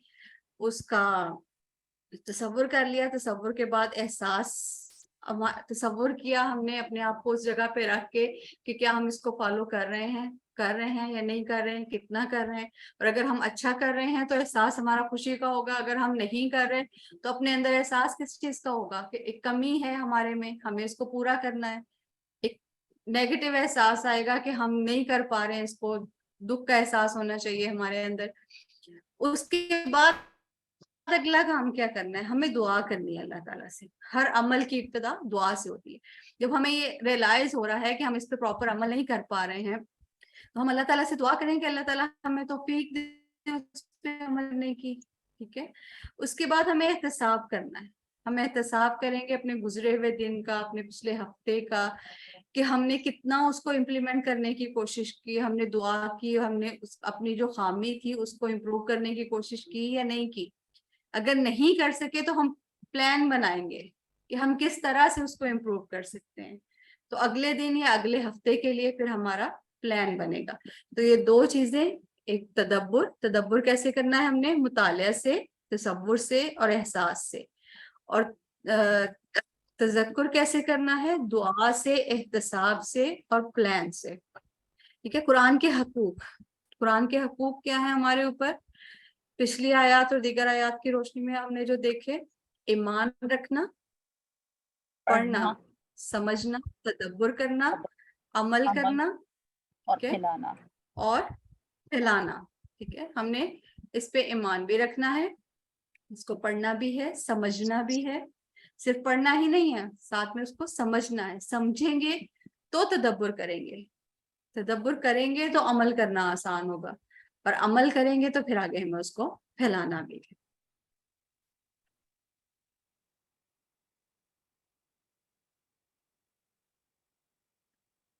उसका तसव्वुर कर लिया, तसव्वुर के बाद एहसास, तसव्वुर किया हमने अपने आप को उस जगह पे रख के कि क्या हम इसको फॉलो कर रहे हैं या नहीं कर रहे हैं, कितना कर रहे हैं। और अगर हम अच्छा कर रहे हैं तो एहसास हमारा खुशी का होगा, अगर हम नहीं कर रहे तो अपने अंदर एहसास किस चीज का होगा कि एक कमी है हमारे में, हमें इसको पूरा करना है। एक नेगेटिव एहसास आएगा कि हम नहीं कर पा रहे हैं इसको, दुख का एहसास होना चाहिए हमारे अंदर। उसके बाद अगला काम क्या करना है? हमें दुआ करनी है अल्लाह ताला से। हर अमल की इब्तिदा दुआ से होती है। जब हमें ये रियलाइज हो रहा है कि हम इस पे प्रॉपर अमल नहीं कर पा रहे हैं तो हम अल्लाह ताला से दुआ करें कि अल्लाह ताला हमें तौफीक दे उस पे अमल करने की, ठीक है। उसके बाद हमें एहतसाब करना है। हम एहतसाब करेंगे अपने गुजरे हुए दिन का, अपने पिछले हफ्ते का, कि हमने कितना उसको इम्प्लीमेंट करने की कोशिश की, हमने दुआ की, हमने अपनी जो खामी थी उसको इम्प्रूव करने की कोशिश की या नहीं की। अगर नहीं कर सके तो हम प्लान बनाएंगे कि हम किस तरह से उसको इम्प्रूव कर सकते हैं। तो अगले दिन या अगले हफ्ते के लिए फिर हमारा प्लान बनेगा। तो ये 2 चीजें, एक तदब्बुर कैसे करना है हमने, मुतालिया से, तसव्वुर से और एहसास से। और तज़क्कुर कैसे करना है, दुआ से, एहतसाब से और प्लान से, ठीक है। कुरान के हकूक क्या है हमारे ऊपर? पिछली आयत और दीगर आयत की रोशनी में हमने जो देखे, ईमान रखना, पढ़ना, समझना, तदब्बर करना, अमल करना, और ठीक है, खिलाना। और फैलाना, ठीक है। हमने इस पे ईमान भी रखना है, इसको पढ़ना भी है, समझना भी है। सिर्फ पढ़ना ही नहीं है, साथ में उसको समझना है। समझेंगे तो तदब्बर करेंगे तो अमल करना आसान होगा, और अमल करेंगे तो फिर आगे हमें उसको फैलाना भी है।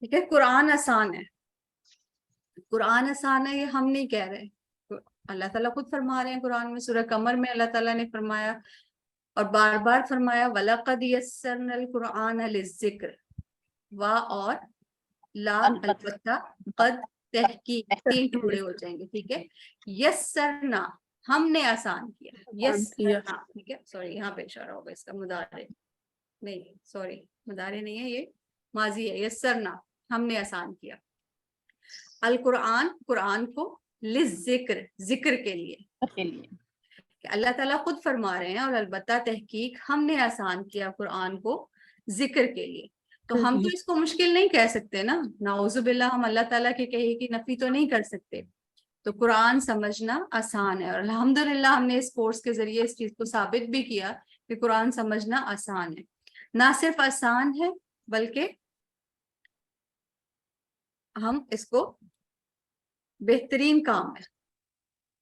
ठीक है, कुरान आसान है, कुरान आसान है ये हम नहीं कह रहे, तो अल्लाह ताला खुद फरमा रहे हैं कुरान में, सूरह कमर में अल्लाह ताला ने फरमाया और बार बार फरमाया वलक़द यस्सरनल कुरान लिज़्ज़िक्र, वा और ला अलबत्ता, कद तहकीक, 3 टुकड़े हो जाएंगे, ठीक है। यस्सरना हमने आसान किया, यस्सरना, ठीक है। सॉरी यहाँ पे इशारा होगा इसका, मुदारे नहीं, सॉरी मुदारे नहीं है, ये माजी है, यस्सरना हमने आसान किया, अल कुरान कुरान को, लिज़्ज़िक्र जिक्र के लिए, के लिए कि अल्लाह ताला खुद फरमा रहे हैं और अलबत्ता तहकीक हमने आसान किया कुरान को जिक्र के लिए। तो हम तो इसको मुश्किल नहीं कह सकते ना, नाउजुबिल्लाह, हम अल्लाह ताला के कहे की नफी तो नहीं कर सकते। तो कुरान समझना आसान है और अल्हम्दुलिल्लाह हमने इस कोर्स के जरिए इस चीज को साबित भी किया कि कुरान समझना आसान है। ना सिर्फ आसान है बल्कि हम इसको बेहतरीन काम है,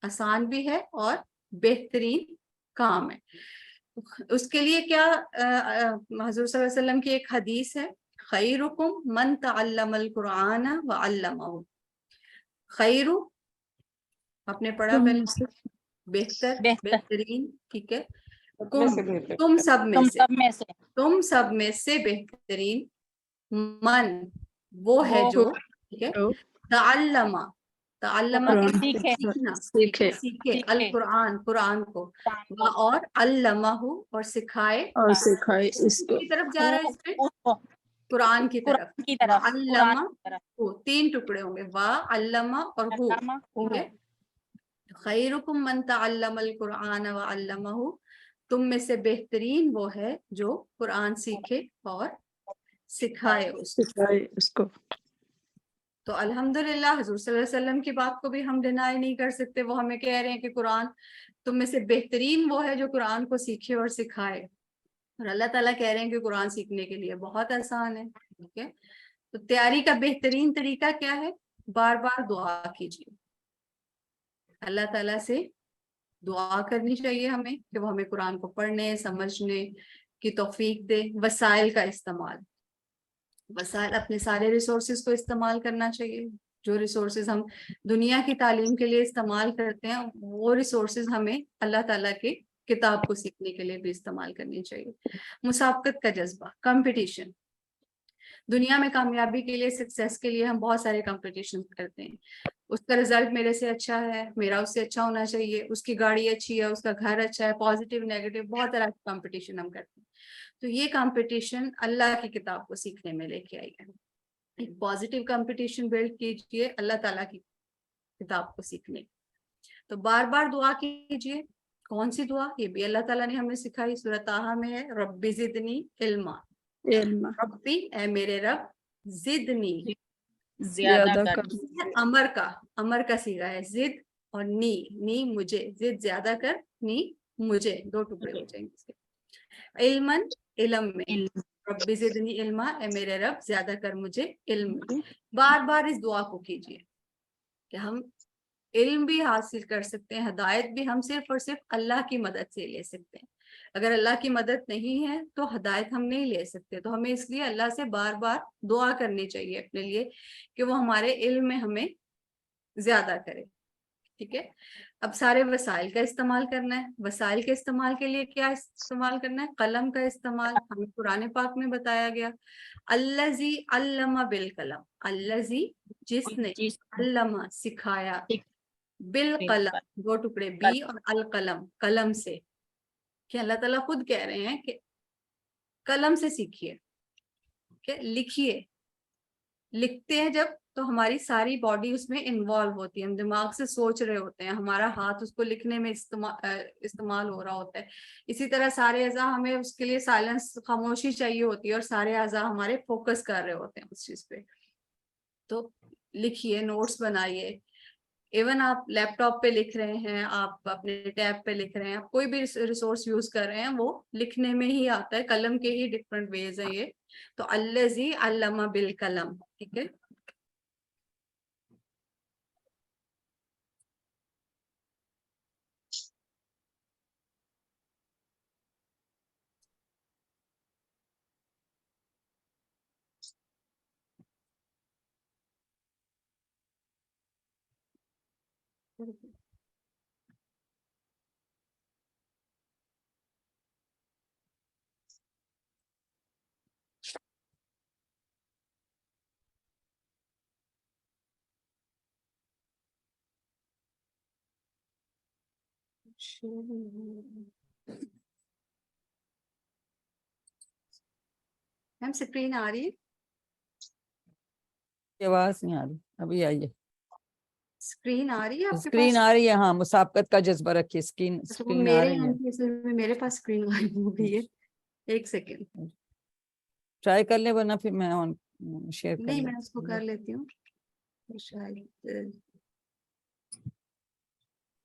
आसान भी है और बेहतरीन काम है। उसके लिए क्या हुज़ूर सल्लल्लाहु अलैहि वसल्लम की एक हदीस है, खैरुकुम मन तअल्लमल कुरान व अल्लमहु। खैरु आपने पढ़ा पहले, बेहतर, बेहतरीन, ठीक है। तुम सब में से, तुम सब में से बेहतरीन, मन वो है जो, ठीक है, तअल्लमा, तअल्लमा सीखना, सीखे, अल कुरान कुरान को, और अल्लमहु और सिखाए, और सिखाए इसको। की तरफ जा रहा है इसमें, कुरान की तरफ, अल्लमा हु, 3 टुकड़े होंगे, वा अल्लमा और हु, ठीक है। खैरुकुम मन तअल्लमल कुरान व अल्लमहु, तुम में से बेहतरीन वो है जो कुरान सीखे और सिखाए उसको। तो अल्हम्दुलिल्लाह हुज़ूर सल्लल्लाहु अलैहि वसल्लम की बात को भी हम डिनाई नहीं कर सकते। वो हमें कह रहे हैं कि कुरान तुम में से बेहतरीन वो है जो कुरान को सीखे और सिखाए, और अल्लाह ताला कह रहे हैं कि कुरान सीखने के लिए बहुत आसान है, ठीक है। तो तैयारी का बेहतरीन तरीका क्या है? बार बार दुआ कीजिए, अल्लाह ताला से दुआ करनी चाहिए हमें कि वो हमें कुरान को पढ़ने समझने की तौफीक दे। वसाइल का इस्तेमाल, वसाइल अपने सारे रिसोर्सेज को इस्तेमाल करना चाहिए। जो रिसोर्सेज हम दुनिया की तालीम के लिए इस्तेमाल करते हैं वो रिसोर्सेज हमें अल्लाह ताला के किताब को सीखने के लिए भी इस्तेमाल करनी चाहिए। मुसाबकत का जज्बा, कंपटीशन, दुनिया में कामयाबी के लिए, सक्सेस के लिए हम बहुत सारे कंपटीशन करते हैं। उसका रिजल्ट मेरे से अच्छा है, मेरा उससे अच्छा होना चाहिए, उसकी गाड़ी अच्छी है, उसका घर अच्छा है, पॉजिटिव नेगेटिव बहुत तरह का कंपटीशन हम करते हैं। तो ये कंपटीशन अल्लाह की किताब को सीखने में लेके आई है। एक पॉजिटिव कंपटीशन बिल्ड कीजिए अल्लाह ताला की किताब को सीखने। तो बार बार दुआ कीजिए। कौन सी दुआ? ये भी अल्लाह ताला ने हमें सिखाई, सूरह ताहा में है, रब्बी जिदनी इल्मा, रब्बी ए मेरे रब, जिदनी ज्यादा कर, अमर का सीगा है, जिद और नी मुझे, जिद ज्यादा कर, नी मुझे, 2 टुकड़े हो जाएंगे इसके। इल्मन इल्म में, रब्बी जिदनी इल्मा, ए मेरे रब ज्यादा कर मुझे इल्म में। बार बार इस दुआ को कीजिए कि हम इल्म भी हासिल कर सकते हैं, हिदायत भी हम सिर्फ और सिर्फ अल्लाह की मदद से ले सकते हैं। अगर अल्लाह की मदद नहीं है तो हिदायत हम नहीं ले सकते। तो हमें इसलिए अल्लाह से बार बार दुआ करनी चाहिए अपने लिए कि वो हमारे इल्म में हमें ज्यादा करे, ठीक है। अब सारे वसाइल का इस्तेमाल करना है। वसाइल के इस्तेमाल के लिए क्या इस्तेमाल करना है? कलम का इस्तेमाल हमें कुरान पाक में बताया गया, अल्लज़ी अल्लमा बिल कलम, अल्लज़ी जिसने, अल्लमा सिखाया, बिल कलम 2 टुकड़े, बी और अल कलम कलम से, कि अल्लाह ताला खुद कह रहे हैं कि कलम से सीखिए, कि लिखिए। लिखते हैं जब तो हमारी सारी बॉडी उसमें इन्वॉल्व होती है, हम दिमाग से सोच रहे होते हैं, हमारा हाथ उसको लिखने में इस्तेमाल हो रहा होता है। इसी तरह सारे अज़ा, हमें उसके लिए साइलेंस, खामोशी चाहिए होती है और सारे अज़ा हमारे फोकस कर रहे होते हैं उस चीज पे। तो लिखिए, नोट्स बनाइए। इवन आप लैपटॉप पे लिख रहे हैं, आप अपने टैब पे लिख रहे हैं, आप कोई भी रिसोर्स यूज कर रहे हैं, वो लिखने में ही आता है। कलम के ही डिफरेंट वेज है ये। तो अल्लज़ी अल्लमा बिल कलम, ठीक है। मैम स्क्रीन आ रही है? आवाज नहीं आ रही, अभी आई है। स्क्रीन आ रही है आपके स्क्रीन पास? आ रही है, हाँ, मुसाबकत का जज्बा रखिए, अच्छा, वो स्क्रीन आ मेरे रही है। end की असल में मेरे पास स्क्रीन गायब हो गई है। एक सेकेंड। ट्राई कर ले, वरना फिर मैं ऑन शेयर कर नहीं, ले। मैं उसको कर लेती हूँ। तो शायद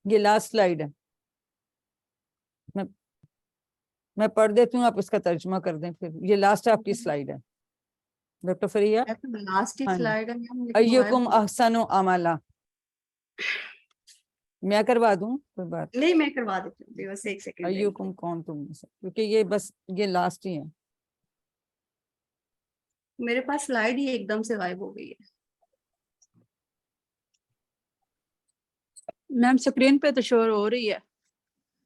ये लास्ट स्लाइड है, मैं पढ़ देती हूँ, आप इसका तर्जुमा कर दें फिर। ये लास्ट आपकी स्लाइड है डॉक्टर फरिया। लास्ट ही हाँ जी। स्लाइड है मैम, लेकिन गायब अय्युकुम हो गई। अहसनु अमला, मैं करवा दूं कोई बात? नहीं, मैं करवा देती हूँ अभी, बस एक सेकेंड। अय्युकुम कौन तुम में से, क्योंकि ये बस ये लास्ट ही है। मेरे पास स्लाइड ही एकदम से गायब हो गई है। मैम स्क्रीन पे तो शो हो रही है।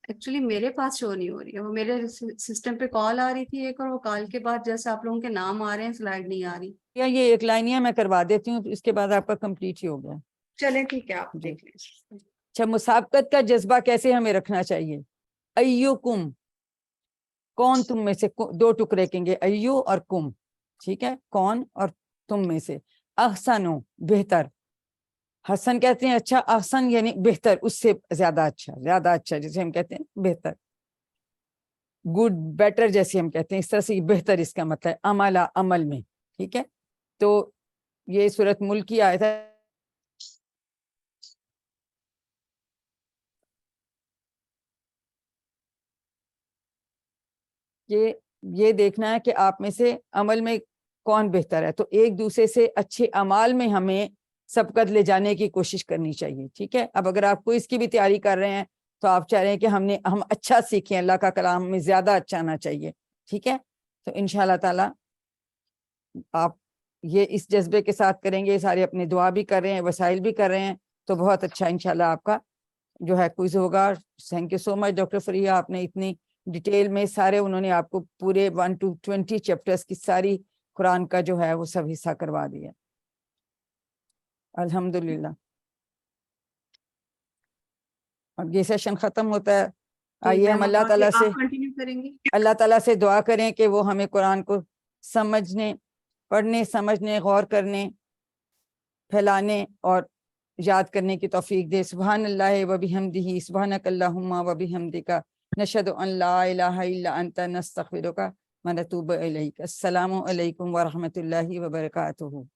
एक्चुअली मेरे पास शो नहीं हो रही है, वो मेरे सिस्टम पे कॉल आ रही थी एक, और वो कॉल के बाद जैसे आप लोगों के नाम आ रहे हैं, स्लाइड नहीं आ रही। या ये एक लाइन ही है, मैं करवा देती हूँ, इसके बाद आपका कंप्लीट ही हो गया। चले ठीक है, आप जी। देख लें। अच्छा, मुसाबकत का जज्बा कैसे हमें रखना चाहिए? अय्युकुम, कौन तुम में से, दो टुकड़े कहेंगे, अय्यु और कुम, ठीक है, कौन और तुम में से। अहसनु, बेहतर। हसन कहते हैं अच्छा, अहसन यानी बेहतर, उससे ज्यादा अच्छा, जैसे हम कहते हैं बेहतर, गुड, बेटर जैसे हम कहते हैं, इस तरह से बेहतर इसका मतलब है अमला, अमल में, ठीक है। तो ये सूरत मुल्क की आयत है। ये देखना है कि आप में से अमल में कौन बेहतर है, तो एक दूसरे से अच्छे अमाल में हमें सबकत ले जाने की कोशिश करनी चाहिए, ठीक है। अब अगर आप क्विज़ की भी तैयारी कर रहे हैं, तो आप चाह रहे हैं कि हम अच्छा सीखें, अल्लाह का कलाम हमें ज्यादा अच्छा आना चाहिए, ठीक है। तो इंशाल्लाह ताला आप ये इस जज्बे के साथ करेंगे, सारे अपने दुआ भी कर रहे हैं, वसाइल भी कर रहे हैं, तो बहुत अच्छा इंशाल्लाह आपका जो है क्विज होगा। Thank you so much doctor Fariya, आपने इतनी डिटेल में सारे, उन्होंने आपको पूरे 1 to 20 चैप्टर्स की सारी कुरान का जो है वो सब हिस्सा करवा दिया, अल्हम्दुलिल्लाह। अब ये सेशन खत्म होता है, आइए हम अल्लाह ताला से, आप कंटिन्यू करेंगे। अल्लाह ताला से दुआ करें कि वो हमें कुरान को समझने, पढ़ने, समझने, गौर करने, फैलाने और याद करने की तौफीक दे। सुभान अल्लाह व बिहम्दिही, सुभानक अल्लाहुम्मा व बिहम्दिका, नशहदु अन ला इलाहा इल्ला अंता, नस्तगफिरुका व नतूबु इलैक। अस्सलामु अलैकुम व रहमतुल्लाहि व बरकातुहू।